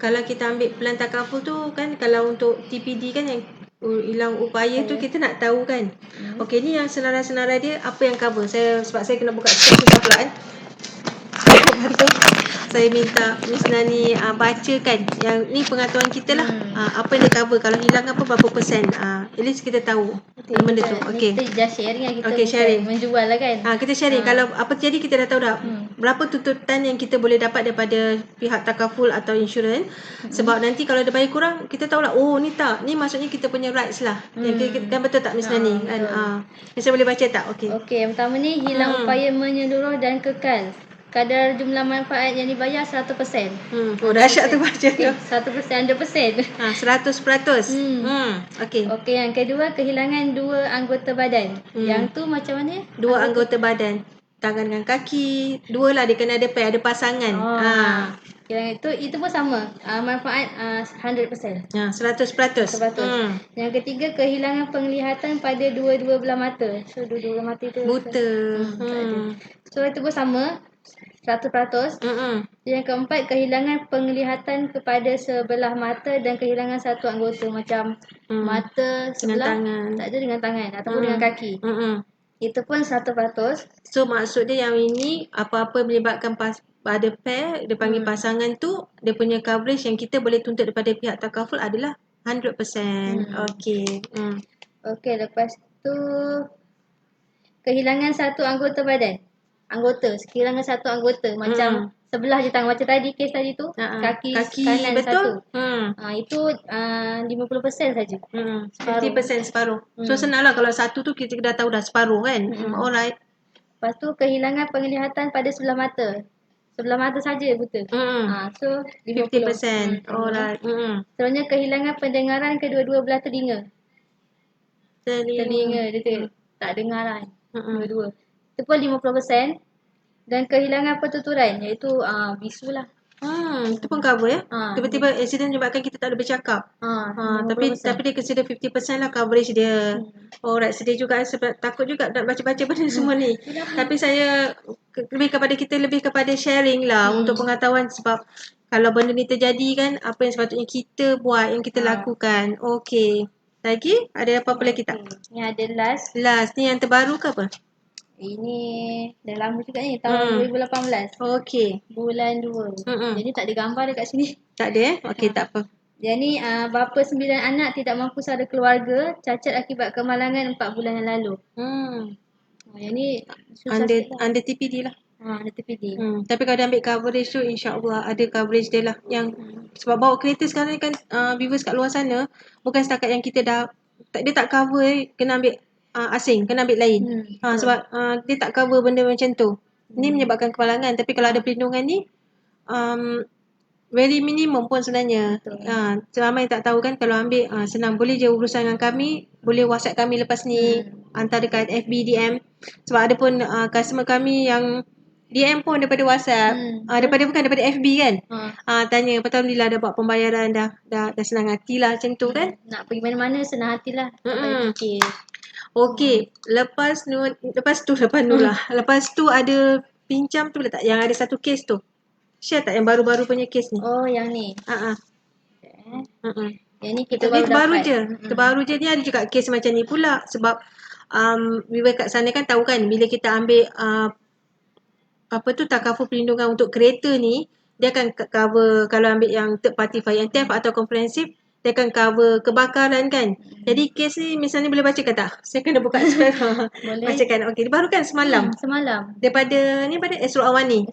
Speaker 1: Kalau kita ambil plan takaful tu kan, kalau untuk TPD kan yang hilang upaya tu kita nak tahu kan. Okey, ni yang senarai-senarai dia apa yang cover. Sebab saya kena buka susah pula kan. Saya minta Miss Nani bacakan yang ni pengetahuan kita lah. Apa yang dia cover, kalau hilang apa berapa persen. At least kita tahu benda tu. Okey.
Speaker 2: Kita just sharing lah, kita
Speaker 1: sharing.
Speaker 2: menjual lah kan.
Speaker 1: Kita sharing. Kalau apa jadi kita dah tahu dah berapa tuntutan yang kita boleh dapat daripada pihak takaful atau insurans. Sebab nanti kalau dia bayar kurang, kita tahulah, oh ni tak, ni maksudnya kita punya rights lah. Yang kita, kan betul tak Miss Nani? Kan? Saya boleh baca tak? Okey.
Speaker 2: Okey, yang pertama ni hilang upaya menyeluruh dan kekal. Kadar jumlah manfaat yang dibayar 100%.
Speaker 1: Dahsyat tu baca tu.
Speaker 2: 100%, 100%.
Speaker 1: 100%. Okey.
Speaker 2: Okey, yang kedua kehilangan dua anggota badan. Yang tu macam mana?
Speaker 1: Dua anggota badan. Tangan dengan kaki. Dua lah, dia kena ada pair, ada pasangan.
Speaker 2: Yang itu pun sama. Manfaat 100%.
Speaker 1: 100%.
Speaker 2: Yang ketiga kehilangan penglihatan pada dua-dua belah mata. So dua-dua belah mata tu
Speaker 1: buta.
Speaker 2: So itu pun sama. 100%. Yang keempat kehilangan penglihatan kepada sebelah mata dan kehilangan satu anggota, macam mata sebelah
Speaker 1: tangan.
Speaker 2: tak ada dengan tangan ataupun dengan kaki. Itu pun 100%.
Speaker 1: So maksud dia yang ini apa-apa melibatkan pada pair, dia panggil pasangan tu, dia punya coverage yang kita boleh tuntut daripada pihak takaful adalah 100%. Okey.
Speaker 2: Okey, lepas tu kehilangan satu anggota badan. Kehilangan satu anggota, macam sebelah je tangan, macam tadi kes tadi tu, kaki kanan
Speaker 1: betul?
Speaker 2: Satu. Itu 50% saja.
Speaker 1: 50% separuh. So senanglah kalau satu tu kita dah tahu dah separuh kan. Alright.
Speaker 2: Lepas tu kehilangan penglihatan pada sebelah mata. Sebelah mata saja buta. So
Speaker 1: 50%. Alright.
Speaker 2: Seterusnya kehilangan pendengaran kedua-dua belah telinga. Telinga dia tak dengar lah. Dua-dua. Itu pun 50%. Dan kehilangan pertuturan, iaitu bisu lah.
Speaker 1: Itu pun cover ya. Tiba-tiba accident menyebabkan kita tak boleh bercakap. Tapi dia consider 50% lah coverage dia. Alright, sedih juga sebab takut juga nak baca-baca benda semua ni. Tapi saya lebih kepada sharing lah untuk pengetahuan, sebab kalau benda ni terjadi kan, apa yang sepatutnya kita buat, yang kita lakukan. Okey. Lagi? Ada apa-apa lagi tak?
Speaker 2: Ni ada last.
Speaker 1: Ni yang terbaru ke apa?
Speaker 2: Ini dah lama juga ni, tahun 2018.
Speaker 1: Okey.
Speaker 2: Bulan 2. Jadi tak ada gambar dekat sini.
Speaker 1: Tak ada Okey, tak apa.
Speaker 2: Dia ni bapa 9 anak tidak mampu sara keluarga, cacat akibat kemalangan 4 bulan yang lalu. Yang ni susah
Speaker 1: under TPD lah.
Speaker 2: Under TPD.
Speaker 1: Tapi kalau dia ambil coverage tu, insya-Allah ada coverage dia lah. Yang sebab bawa kereta sekarang ni kan, viewers kat luar sana, bukan setakat yang kita dah, dia tak cover, kena ambil asing, kena ambil lain. Sebab dia tak cover benda macam tu. Ni menyebabkan kemalangan. Tapi kalau ada perlindungan ni, very minimum pun sebenarnya. Ramai yang tak tahu kan, kalau ambil senang. Boleh je urusan dengan kami, boleh WhatsApp kami lepas ni, hantar dekat FB DM. Sebab ada pun customer kami yang DM pun daripada WhatsApp, daripada FB kan. Tanya, alhamdulillah dah buat pembayaran, dah senang hati lah macam tu kan.
Speaker 2: Nak pergi mana-mana senang hatilah. Tak payah fikir.
Speaker 1: Okey, lepas tu ada pinjam tu tak, yang ada satu kes tu. Share tak yang baru-baru punya kes ni?
Speaker 2: Oh, yang ni. Yang ni kita
Speaker 1: baru dapat. Terbaru je ni ada juga kes macam ni pula. Sebab viewer kat sana kan tahu kan, bila kita ambil takaful perlindungan untuk kereta ni, dia akan cover, kalau ambil yang third party fire, yang theft atau comprehensive, dia akan cover kebakaran kan. Jadi kes ni misalnya boleh bacakan tak? Saya kena buka spell. Bacakan. Okey, baru kan semalam. Daripada pada Esrul Awani.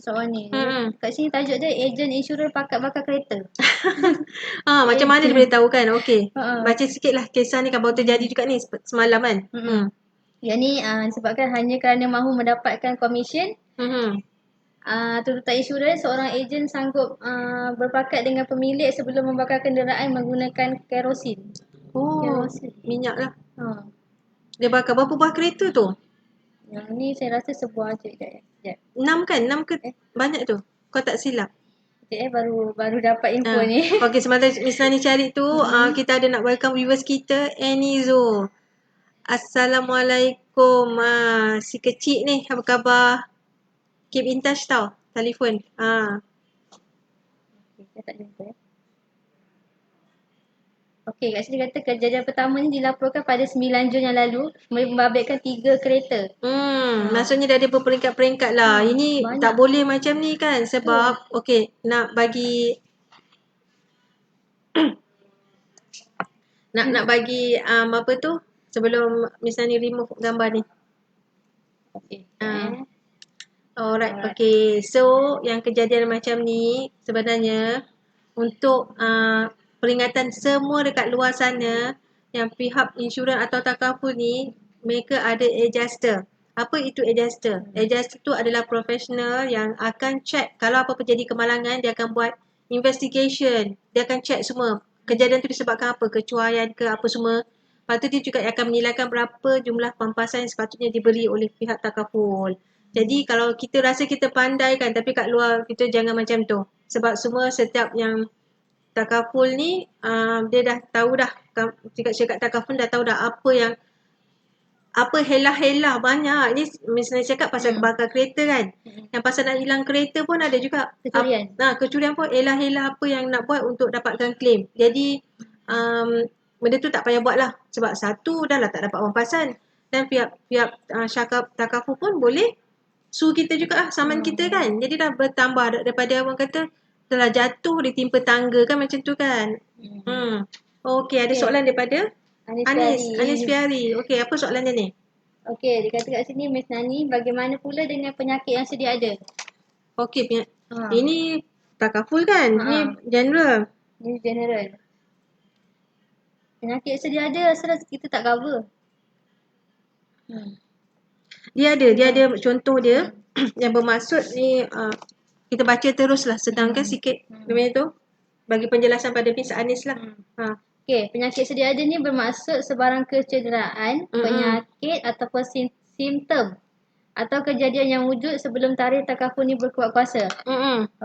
Speaker 2: Kat sini tajuk dia ejen insurans pakat bakar kereta.
Speaker 1: Macam mana dia boleh tahu kan? Okey. Baca sikitlah, kisah ni kan baru terjadi juga ni semalam kan.
Speaker 2: Yang ni disebabkan hanya kerana mahu mendapatkan komisen. Tuntutan insurans, seorang ejen sanggup berpakat dengan pemilik sebelum membakar kenderaan menggunakan kerosin.
Speaker 1: Minyak lah. Dia bakar berapa buah kereta tu?
Speaker 2: Yang ni saya rasa sebuah je. Sekejap.
Speaker 1: 6 kan? 6 ke banyak tu? Kau tak silap?
Speaker 2: Baru dapat info ni.
Speaker 1: Okay, sementara Miss Nani cari tu, kita ada nak welcome viewers kita, Enizo. Assalamualaikum. Si kecil ni, apa khabar? Keep in touch tau, telefon.
Speaker 2: Saya tak jumpa. Okey, kat sini kata kejadian pertama ni dilaporkan pada 9 Jun yang lalu, membabitkan 3 kereta.
Speaker 1: Maksudnya dia ada berperingkat-peringkat lah. Ini
Speaker 2: banyak.
Speaker 1: tak boleh macam ni kan, sebab okey, nak bagi nak bagi apa tu, sebelum Miss Nani remove gambar ni.
Speaker 2: Okey.
Speaker 1: Alright, okay. So, yang kejadian macam ni sebenarnya untuk peringatan semua dekat luar sana yang pihak insurans atau takaful ni, mereka ada adjuster. Apa itu adjuster? Adjuster tu adalah profesional yang akan check kalau apa-apa jadi kemalangan, dia akan buat investigation. Dia akan check semua. Kejadian tu disebabkan apa? Kecuaian ke apa semua. Lepas tu dia juga akan menilaikan berapa jumlah pampasan yang sepatutnya diberi oleh pihak takaful. Jadi kalau kita rasa kita pandai kan, tapi kat luar kita jangan macam tu. Sebab semua setiap yang takaful ni, dia dah tahu dah. Cakap takaful dah tahu dah apa helah-helah banyak. Ni misalnya cakap pasal kebakar kereta kan. Yang pasal nak hilang kereta pun ada juga.
Speaker 2: Kecurian.
Speaker 1: Kecurian pun helah-helah apa yang nak buat untuk dapatkan claim. Jadi benda tu tak payah buat lah. Sebab satu dah lah tak dapat pampasan. Dan pihak takaful pun boleh sue kita juga lah, saman kita kan. Jadi dah bertambah daripada orang kata telah jatuh ditimpa tangga kan, macam tu kan. Okey, ada soalan daripada Anis Fiari. Okey, apa soalannya ni?
Speaker 2: Okey, dia kata kat sini, Miss Nani, bagaimana pula dengan penyakit yang sedia ada?
Speaker 1: Okey, ini takaful kan? Ini general.
Speaker 2: Ini general. Penyakit sedia ada, asal kita tak cover.
Speaker 1: Dia ada contoh dia yang bermaksud ni, kita baca teruslah, sedangkan sikit macam tu bagi penjelasan pada Miss Anis lah.
Speaker 2: Okey, penyakit sedia ada ni bermaksud sebarang kecederaan, penyakit ataupun simptom atau kejadian yang wujud sebelum tarikh takaful ni berkuat kuasa.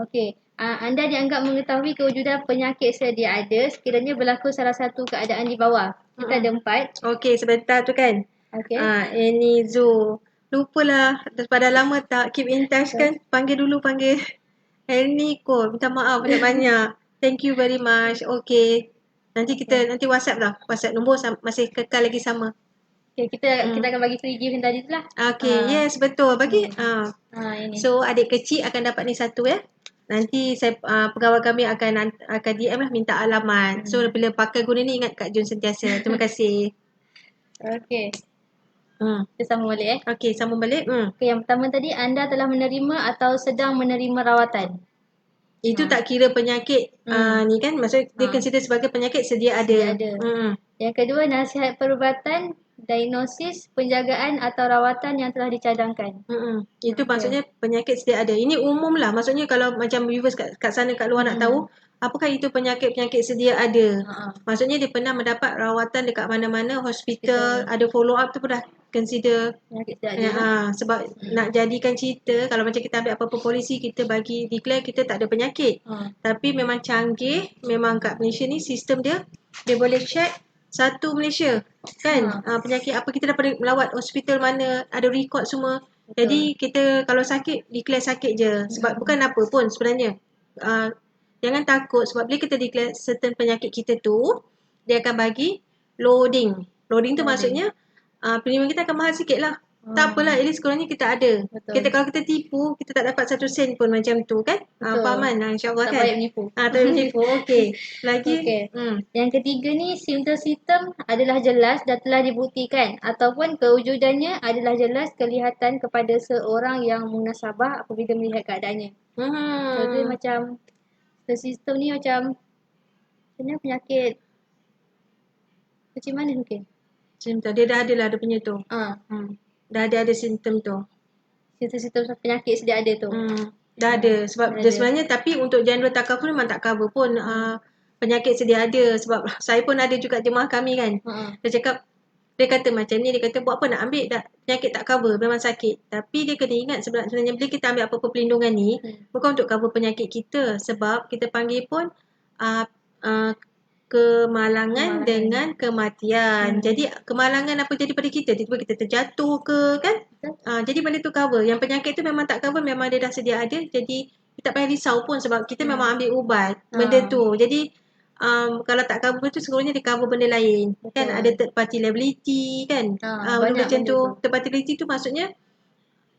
Speaker 2: Okey, anda dianggap mengetahui kewujudan penyakit sedia ada sekiranya berlaku salah satu keadaan di bawah. Kita ada 4.
Speaker 1: Okey, sebentar tu kan. Enizo. Lupalah, pada lama tak keep in touch kan. Panggil Eniko. Minta maaf banyak-banyak. Thank you very much. Okey. Nanti WhatsApp lah. WhatsApp nombor masih kekal lagi sama.
Speaker 2: Okay, kita akan bagi free gift yang tadi tu lah.
Speaker 1: Okay, yes, betul. Bagi.
Speaker 2: Ini.
Speaker 1: So, adik kecil akan dapat ni satu ya. Nanti pegawai kami akan DM lah, minta alamat. So, bila pakai guna ni, ingat Kak Jun sentiasa. Terima kasih.
Speaker 2: Okay. Kita sambung balik
Speaker 1: Okay, sambung balik.
Speaker 2: Okay, yang pertama tadi, anda telah menerima atau sedang menerima rawatan.
Speaker 1: Itu tak kira penyakit ni kan, maksudnya dia consider sebagai penyakit sedia ada.
Speaker 2: Yang kedua, nasihat perubatan, diagnosis, penjagaan atau rawatan yang telah dicadangkan.
Speaker 1: Itu maksudnya penyakit sedia ada. Ini umum lah, maksudnya kalau macam viewers kat sana kat luar nak tahu apakah itu penyakit-penyakit sedia ada. Maksudnya dia pernah mendapat rawatan dekat mana-mana hospital, ada follow up tu pun dah consider
Speaker 2: penyakit sedia ada.
Speaker 1: Sebab nak jadikan cerita, kalau macam kita ambil apa-apa polisi, kita bagi declare kita tak ada penyakit. Tapi memang canggih, memang kat Malaysia ni sistem dia boleh check satu Malaysia kan. Penyakit apa, kita dah pernah melawat hospital mana, ada record semua. Jadi kita kalau sakit, declare sakit je. Sebab bukan apa pun sebenarnya. Jangan takut, sebab bila kita declare certain penyakit kita tu, dia akan bagi loading. Loading tu maksudnya premium kita akan mahal sikit lah. Tak apalah, at least sekurangnya kita ada. Kalau kita tipu, kita tak dapat 1 sen pun macam tu kan. Faham kan? InsyaAllah kan.
Speaker 2: Tak payah menipu.
Speaker 1: Tak payah menipu. Okey. Lagi.
Speaker 2: Yang ketiga ni, simptom-simptom adalah jelas dan telah dibuktikan ataupun kewujudannya adalah jelas kelihatan kepada seorang yang munasabah apabila melihat keadaannya. So dia macam sistem ni macam sebenarnya penyakit macam mana mungkin?
Speaker 1: Simptom dia dah ada lah, dia punya tu. Dah ada simptom tu.
Speaker 2: Simptom penyakit sedia ada tu.
Speaker 1: Dah ada. Sebab dia sebenarnya, tapi untuk general takaful memang tak cover pun penyakit sedia ada. Sebab saya pun ada juga jemaah kami kan. Dia cakap Dia kata macam ni, dia kata buat apa nak ambil, dah penyakit tak cover, memang sakit. Tapi dia kena ingat sebenarnya bila kita ambil apa-apa pelindungan ni, bukan untuk cover penyakit kita. Sebab kita panggil pun uh, uh, kemalangan dengan kematian. Jadi kemalangan apa jadi pada kita? Tiba-tiba kita terjatuh ke kan? Jadi benda tu cover. Yang penyakit tu memang tak cover, memang dia dah sedia ada. Jadi kita tak payah risau pun sebab kita memang ambil ubat benda tu. Jadi kalau tak cover tu sebenarnya dia cover benda lain. Kan ada third party liability kan? Benda macam tu. Third party liability tu maksudnya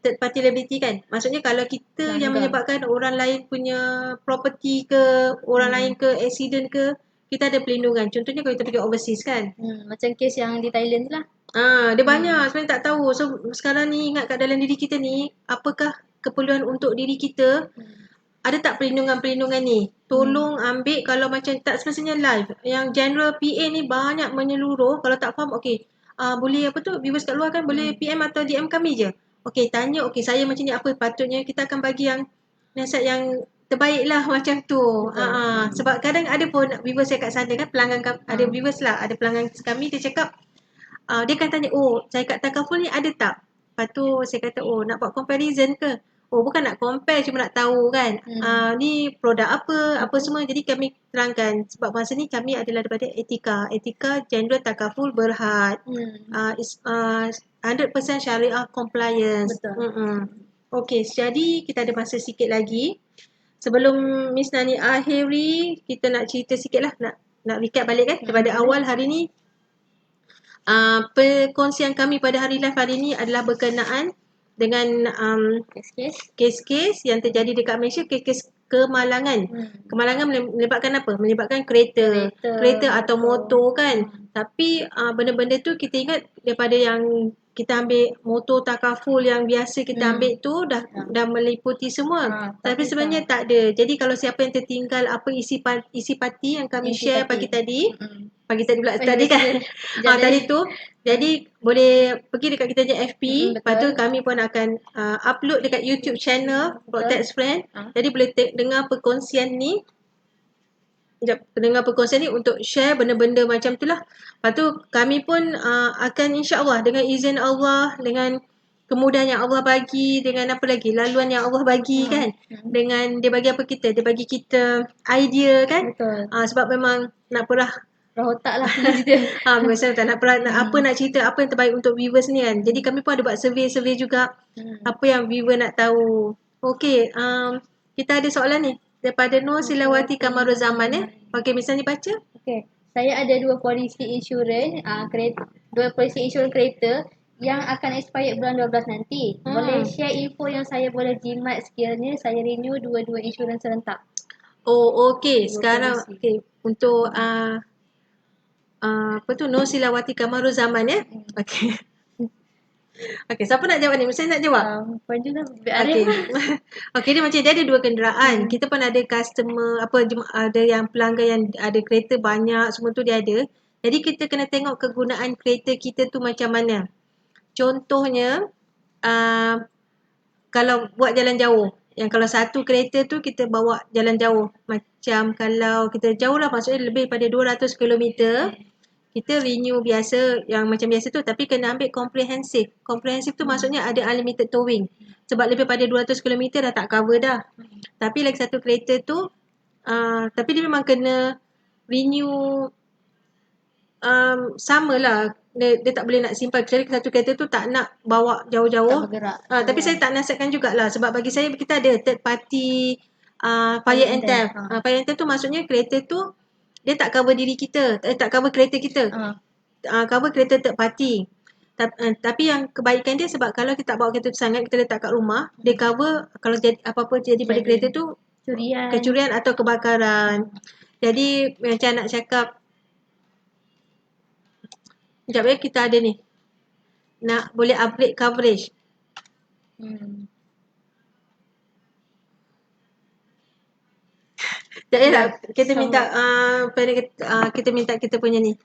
Speaker 1: third party liability kan? Maksudnya kalau kita yang menyebabkan orang lain punya property ke, orang lain ke, accident ke, kita ada pelindungan. Contohnya kalau kita pergi overseas kan.
Speaker 2: Macam kes yang di Thailand tu lah.
Speaker 1: Dia banyak sebenarnya tak tahu. So sekarang ni ingat kat dalam diri kita ni, apakah keperluan untuk diri kita? Ada tak perlindungan-perlindungan ni? Tolong ambil kalau macam tak semestinya live. Yang general PA ni banyak menyeluruh. Kalau tak faham, okey. Boleh apa tu, viewers kat luar kan boleh PM atau DM kami je. Okey, tanya, okey saya macam ni apa patutnya. Kita akan bagi yang nasihat yang terbaik lah macam tu. Sebab kadang ada pun viewers saya kat sana kan, pelanggan ada viewers lah, ada pelanggan kami dia cakap, dia akan tanya, oh saya kat Takaful ni ada tak? Lepas tu saya kata, oh nak buat comparison ke? Oh bukan nak compare, cuma nak tahu kan. Ni produk apa semua. Jadi kami terangkan. Sebab masa ni kami adalah daripada Etika. Etika General Takaful Berhad. Is 100% syariah compliance.
Speaker 2: Betul.
Speaker 1: Okay, jadi kita ada masa sikit lagi. Sebelum Miss Nani akhiri, kita nak cerita sikit lah. Nak recap balik kan. Daripada awal hari ni, perkongsian kami pada hari live hari ni adalah berkenaan dengan kes-kes yang terjadi dekat Malaysia, kes-kes kemalangan. Kemalangan melibatkan apa? Melibatkan kereta atau motor kan. Tapi benda-benda tu kita ingat daripada yang kita ambil motor takaful yang biasa kita ambil tu dah meliputi semua. Tapi sebenarnya tak ada. Jadi kalau siapa yang tertinggal apa isi parti yang kami share pagi tadi pula tadi kan. Tadi tu. Jadi boleh pergi dekat kita je FB. Lepas tu kami pun akan upload dekat YouTube channel Protect Friend. Jadi boleh dengar perkongsian ni. Dengar perkongsian ni untuk share benda-benda macam tu lah. Lepas tu kami pun akan insya-Allah dengan izin Allah, dengan kemudahan yang Allah bagi, dengan apa lagi, laluan yang Allah bagi kan. Dengan dia bagi apa kita? Dia bagi kita idea kan. Sebab memang nak perah
Speaker 2: otak lah kita.
Speaker 1: Biasa tak nak perah apa nak cerita, apa yang terbaik untuk viewers ni kan. Jadi kami pun ada buat survey juga. Apa yang viewer nak tahu. Okey, kita ada soalan ni daripada Nur Silawati Kamaruzaman Okey, misalnya baca.
Speaker 2: Okey. Saya ada dua polisi insurans, kereta yang akan expired bulan 12 nanti. Boleh share info yang saya boleh jimat sekiranya saya renew dua-dua insurans serentak.
Speaker 1: Oh, okey. Sekarang okey untuk apa tu, Nur Silawati Kamaruzaman Okey. Okey, siapa nak jawab ni? Saya nak jawab.
Speaker 2: Puan juga.
Speaker 1: Okey. Okey, dia macam dia ada dua kenderaan. Kita pun ada customer ada yang pelanggan yang ada kereta banyak, semua tu dia ada. Jadi kita kena tengok kegunaan kereta kita tu macam mana. Contohnya kalau buat jalan jauh, yang kalau satu kereta tu kita bawa jalan jauh, macam kalau kita jauh lah, maksudnya lebih pada 200 km, kita renew biasa yang macam biasa tu, tapi kena ambil comprehensive. Comprehensive tu maksudnya ada unlimited towing. Sebab lebih pada 200 km dah tak cover dah. Tapi lagi satu kereta tu tapi dia memang kena renew sama lah. Dia tak boleh nak simpan. Kecuali satu kereta tu tak nak bawa jauh-jauh. Tapi saya tak nasihatkan jugalah. Sebab bagi saya kita ada third party fire and theft. Fire and theft tu maksudnya kereta tu dia tak cover diri kita, tak cover kereta kita. Cover kereta third party. Tapi yang kebaikan dia sebab kalau kita tak bawa kereta tu sangat, kita letak kat rumah, dia cover kalau apa-apa jadi pada kereta tu, kecurian atau kebakaran. Jadi macam nak cakap, sekejap kita ada ni. Nak boleh upgrade coverage. Kita minta kita minta kita punya ni.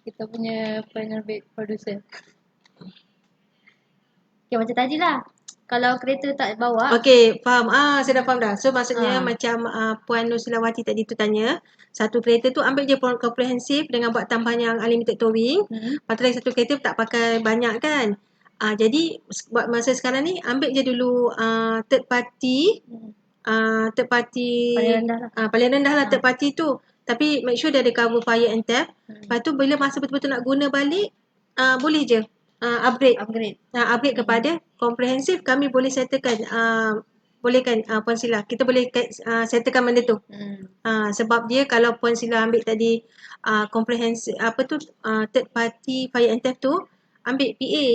Speaker 2: Kita punya penerbit producer. Okay, macam tadi lah. kalau kereta tak bawa.
Speaker 1: Okey, faham. Saya dah faham dah. So maksudnya macam Puan Nur Silawati tadi tu tanya, satu kereta tu ambil je komprehensif dengan buat tambahan yang unlimited towing. Lepas tu lagi satu kereta tak pakai banyak kan. Jadi buat masa sekarang ni ambil je dulu third party. Third party paling rendah lah third party tu. Tapi make sure dia ada cover fire and theft. Lepas tu bila masa betul-betul nak guna balik, boleh je upgrade kepada komprehensif. Kami boleh settlekan, boleh kan Puan Sila, kita boleh settlekan benda tu. Sebab dia kalau Puan Sila ambil tadi komprehensif third party fire and theft tu, ambil PA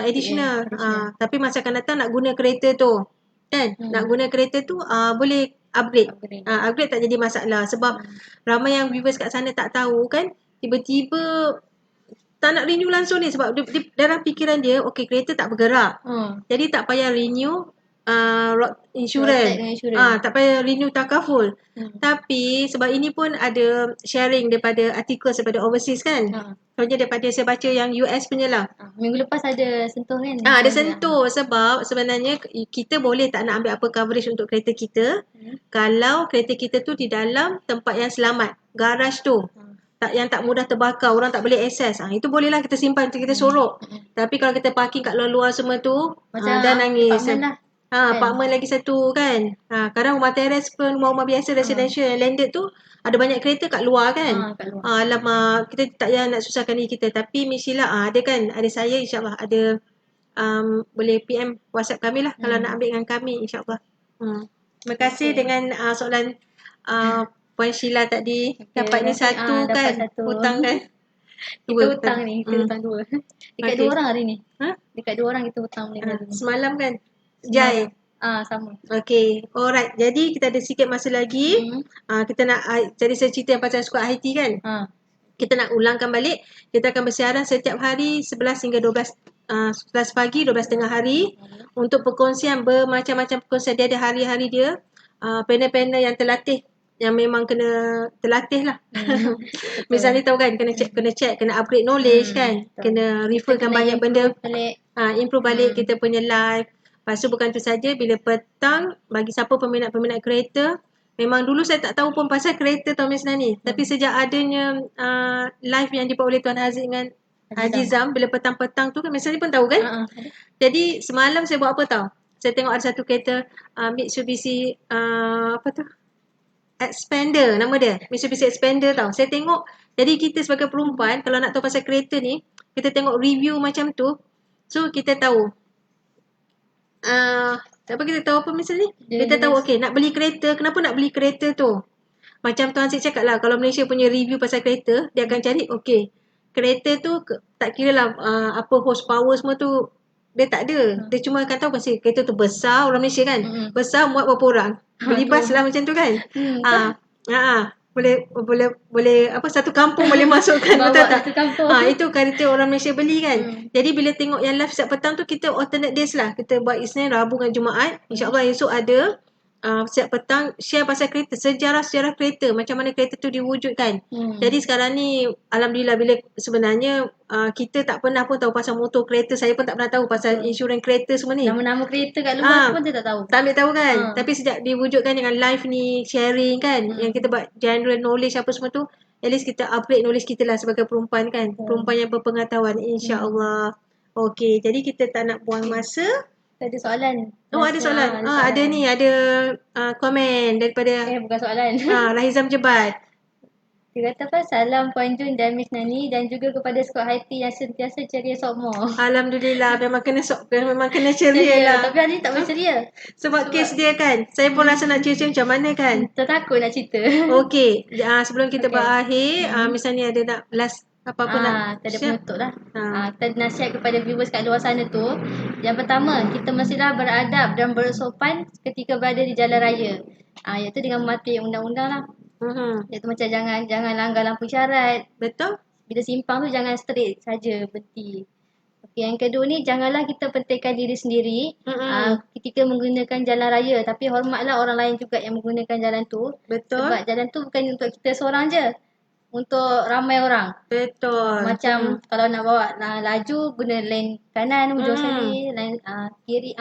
Speaker 1: additional. Tapi masa akan datang nak guna kereta tu kan, nak guna kereta tu boleh upgrade. Upgrade tak jadi masalah. Sebab ramai yang viewers kat sana tak tahu kan, tiba-tiba tak nak renew langsung ni sebab dia dalam fikiran dia okey kereta tak bergerak. Jadi tak payah renew insurans. Tak payah renew takaful. Tapi sebab ini pun ada sharing daripada artikel daripada overseas kan. Contohnya daripada saya baca yang US punya lah.
Speaker 2: Minggu lepas ada sentuh kan.
Speaker 1: Ada sentuh sebab sebenarnya kita boleh tak nak ambil apa coverage untuk kereta kita kalau kereta kita tu di dalam tempat yang selamat, garaj tu. Yang tak mudah terbakar, orang tak boleh akses. Itu bolehlah kita simpan untuk kita sorok. Tapi kalau kita parking kat luar-luar semua tu, dah nangis. Apartmen lagi satu kan. Kadang rumah teres pun, rumah-rumah biasa residential landed tu ada banyak kereta kat luar kan. Alamak, kita tak payah nak susahkan diri kita. Tapi Miss Sheila ada kan, ada saya insyaAllah ada boleh PM WhatsApp kami lah kalau nak ambil dengan kami insyaAllah. Terima kasih dengan soalan Puan Sheila tadi. Dapat ni satu kan, hutang kan.
Speaker 2: Kita hutang ni, kita hutang dua. Dekat dua orang hari ni. Dekat dua orang kita hutang ni.
Speaker 1: Semalam kan Jai.
Speaker 2: Sama.
Speaker 1: Okay, alright. Jadi kita ada sikit masa lagi. Kita nak jadi saya cerita yang pasal squad Haiti kan. Kita nak ulangkan balik. Kita akan bersiaran setiap hari 11 hingga 12 11 pagi, 12 tengah hari untuk perkongsian bermacam-macam perkongsian. Dia ada hari-hari dia. Panel-panel yang terlatih, yang memang kena terlatih lah. Misalnya tahu kan, kena check, kena upgrade knowledge kan. Kena referkan banyak benda. Improve balik kita punya live. Lepas tu bukan tu saja, bila petang, bagi siapa peminat-peminat kereta, memang dulu saya tak tahu pun pasal kereta tau Miss Nani. Tapi sejak adanya live yang dibuat oleh Tuan Haziq dengan Haji Zam, bila petang-petang tu kan Miss Nani pun tahu kan. Jadi semalam saya buat apa tau? Saya tengok ada satu kereta Mitsubishi Expander nama dia. Mitsubishi Expander tau. Saya tengok, jadi kita sebagai perempuan kalau nak tahu pasal kereta ni, kita tengok review macam tu. So kita tahu kita tahu apa misalnya ni? Kita tahu okey nak beli kereta, kenapa nak beli kereta tu? Macam Tuan Haziq cakap lah, kalau Malaysia punya review pasal kereta, dia akan cari okey, kereta tu tak kira lah apa horsepower semua tu, dia tak ada. Dia cuma akan tahu pasal kereta tu besar, orang Malaysia kan. Besar muat berapa orang? Beli bas lah macam tu kan. Boleh satu kampung boleh masukkan, betul tak? Itu kereta orang Malaysia beli kan. Jadi bila tengok yang live setiap petang tu, kita alternate days lah. Kita buat Isnin, Rabu dengan Jumaat. InsyaAllah esok ada setiap petang share pasal kereta, sejarah-sejarah kereta, macam mana kereta tu diwujudkan. Jadi sekarang ni Alhamdulillah, bila sebenarnya kita tak pernah pun tahu pasal motor kereta. Saya pun tak pernah tahu pasal insurans kereta semua ni.
Speaker 2: Nama-nama kereta kat luar pun saya tak tahu.
Speaker 1: Tak ambil tahu kan. Tapi sejak diwujudkan dengan live ni, sharing kan, yang kita buat general knowledge apa semua tu, at least kita upgrade knowledge kita lah sebagai perempuan kan. Perempuan yang berpengetahuan insyaAllah. Okay, jadi kita tak nak buang masa.
Speaker 2: Ada soalan.
Speaker 1: Ada soalan. Ada ni, ada komen daripada
Speaker 2: bukan soalan.
Speaker 1: Rahizam Jebat.
Speaker 2: Dia kata apa? Salam Puan Jun dan Miss Nani dan juga kepada Squad Haiti yang sentiasa ceria sokmo.
Speaker 1: Alhamdulillah, memang kena ceria lah.
Speaker 2: Tapi hari ni tak boleh ceria.
Speaker 1: Sebab kes dia kan. Saya pun rasa nak ceria macam mana kan.
Speaker 2: Tertakut nak cerita.
Speaker 1: Okey, sebelum kita berakhir, Miss Nani ada nak last apa-apa nak
Speaker 2: kita ada penutup lah. Kita nasihat kepada viewers kat luar sana tu. Yang pertama, kita mestilah beradab dan bersopan ketika berada di jalan raya. Iaitu dengan mematuhi undang-undang lah. Iaitu macam jangan langgar lampu isyarat.
Speaker 1: Betul.
Speaker 2: Bila simpang tu jangan straight saja, berhenti. Yang kedua ni, janganlah kita pentingkan diri sendiri ketika menggunakan jalan raya. Tapi hormatlah orang lain juga yang menggunakan jalan tu.
Speaker 1: Betul.
Speaker 2: Sebab jalan tu bukan untuk kita seorang je. untuk ramai orang.
Speaker 1: Betul.
Speaker 2: Macam kalau nak bawa laju guna lane kanan hujung sekali, lane kiri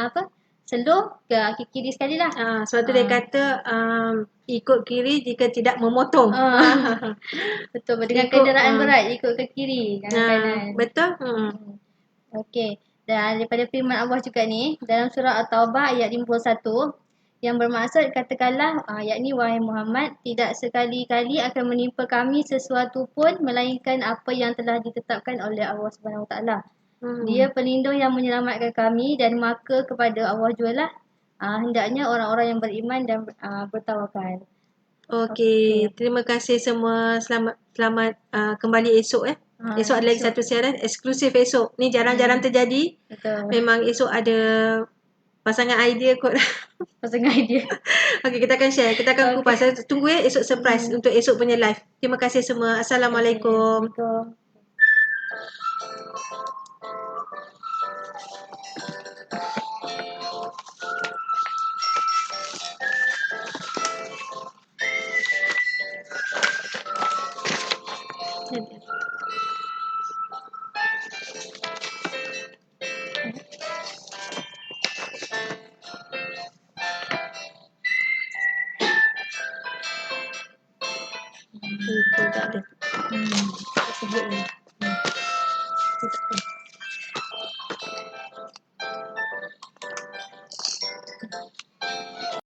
Speaker 2: slow ke kiri sekali lah.
Speaker 1: Sebab tu dia kata ikut kiri jika tidak memotong.
Speaker 2: Betul, dengan kenderaan berat ikut ke kiri kanan.
Speaker 1: Betul.
Speaker 2: Okey. Dan daripada firman Allah juga ni dalam surah At-Taubah ayat 51 yang bermaksud katakanlah yakni wahai Muhammad, tidak sekali-kali akan menimpa kami sesuatu pun melainkan apa yang telah ditetapkan oleh Allah Subhanahu Wa Taala. Dia pelindung yang menyelamatkan kami dan maka kepada Allah jualah hendaknya orang-orang yang beriman dan bertawakal.
Speaker 1: Okey, terima kasih semua. Selamat kembali esok Esok ada lagi satu siaran eksklusif esok. Ni jarang-jarang terjadi.
Speaker 2: Betul.
Speaker 1: Memang esok ada pasangan idea kot.
Speaker 2: Pasangan idea.
Speaker 1: Okey, kita akan share. Kita akan kupas. Tunggu esok surprise untuk esok punya live. Terima kasih semua. Assalamualaikum.
Speaker 2: Assalamualaikum.
Speaker 1: Tak ada. Sebut ni.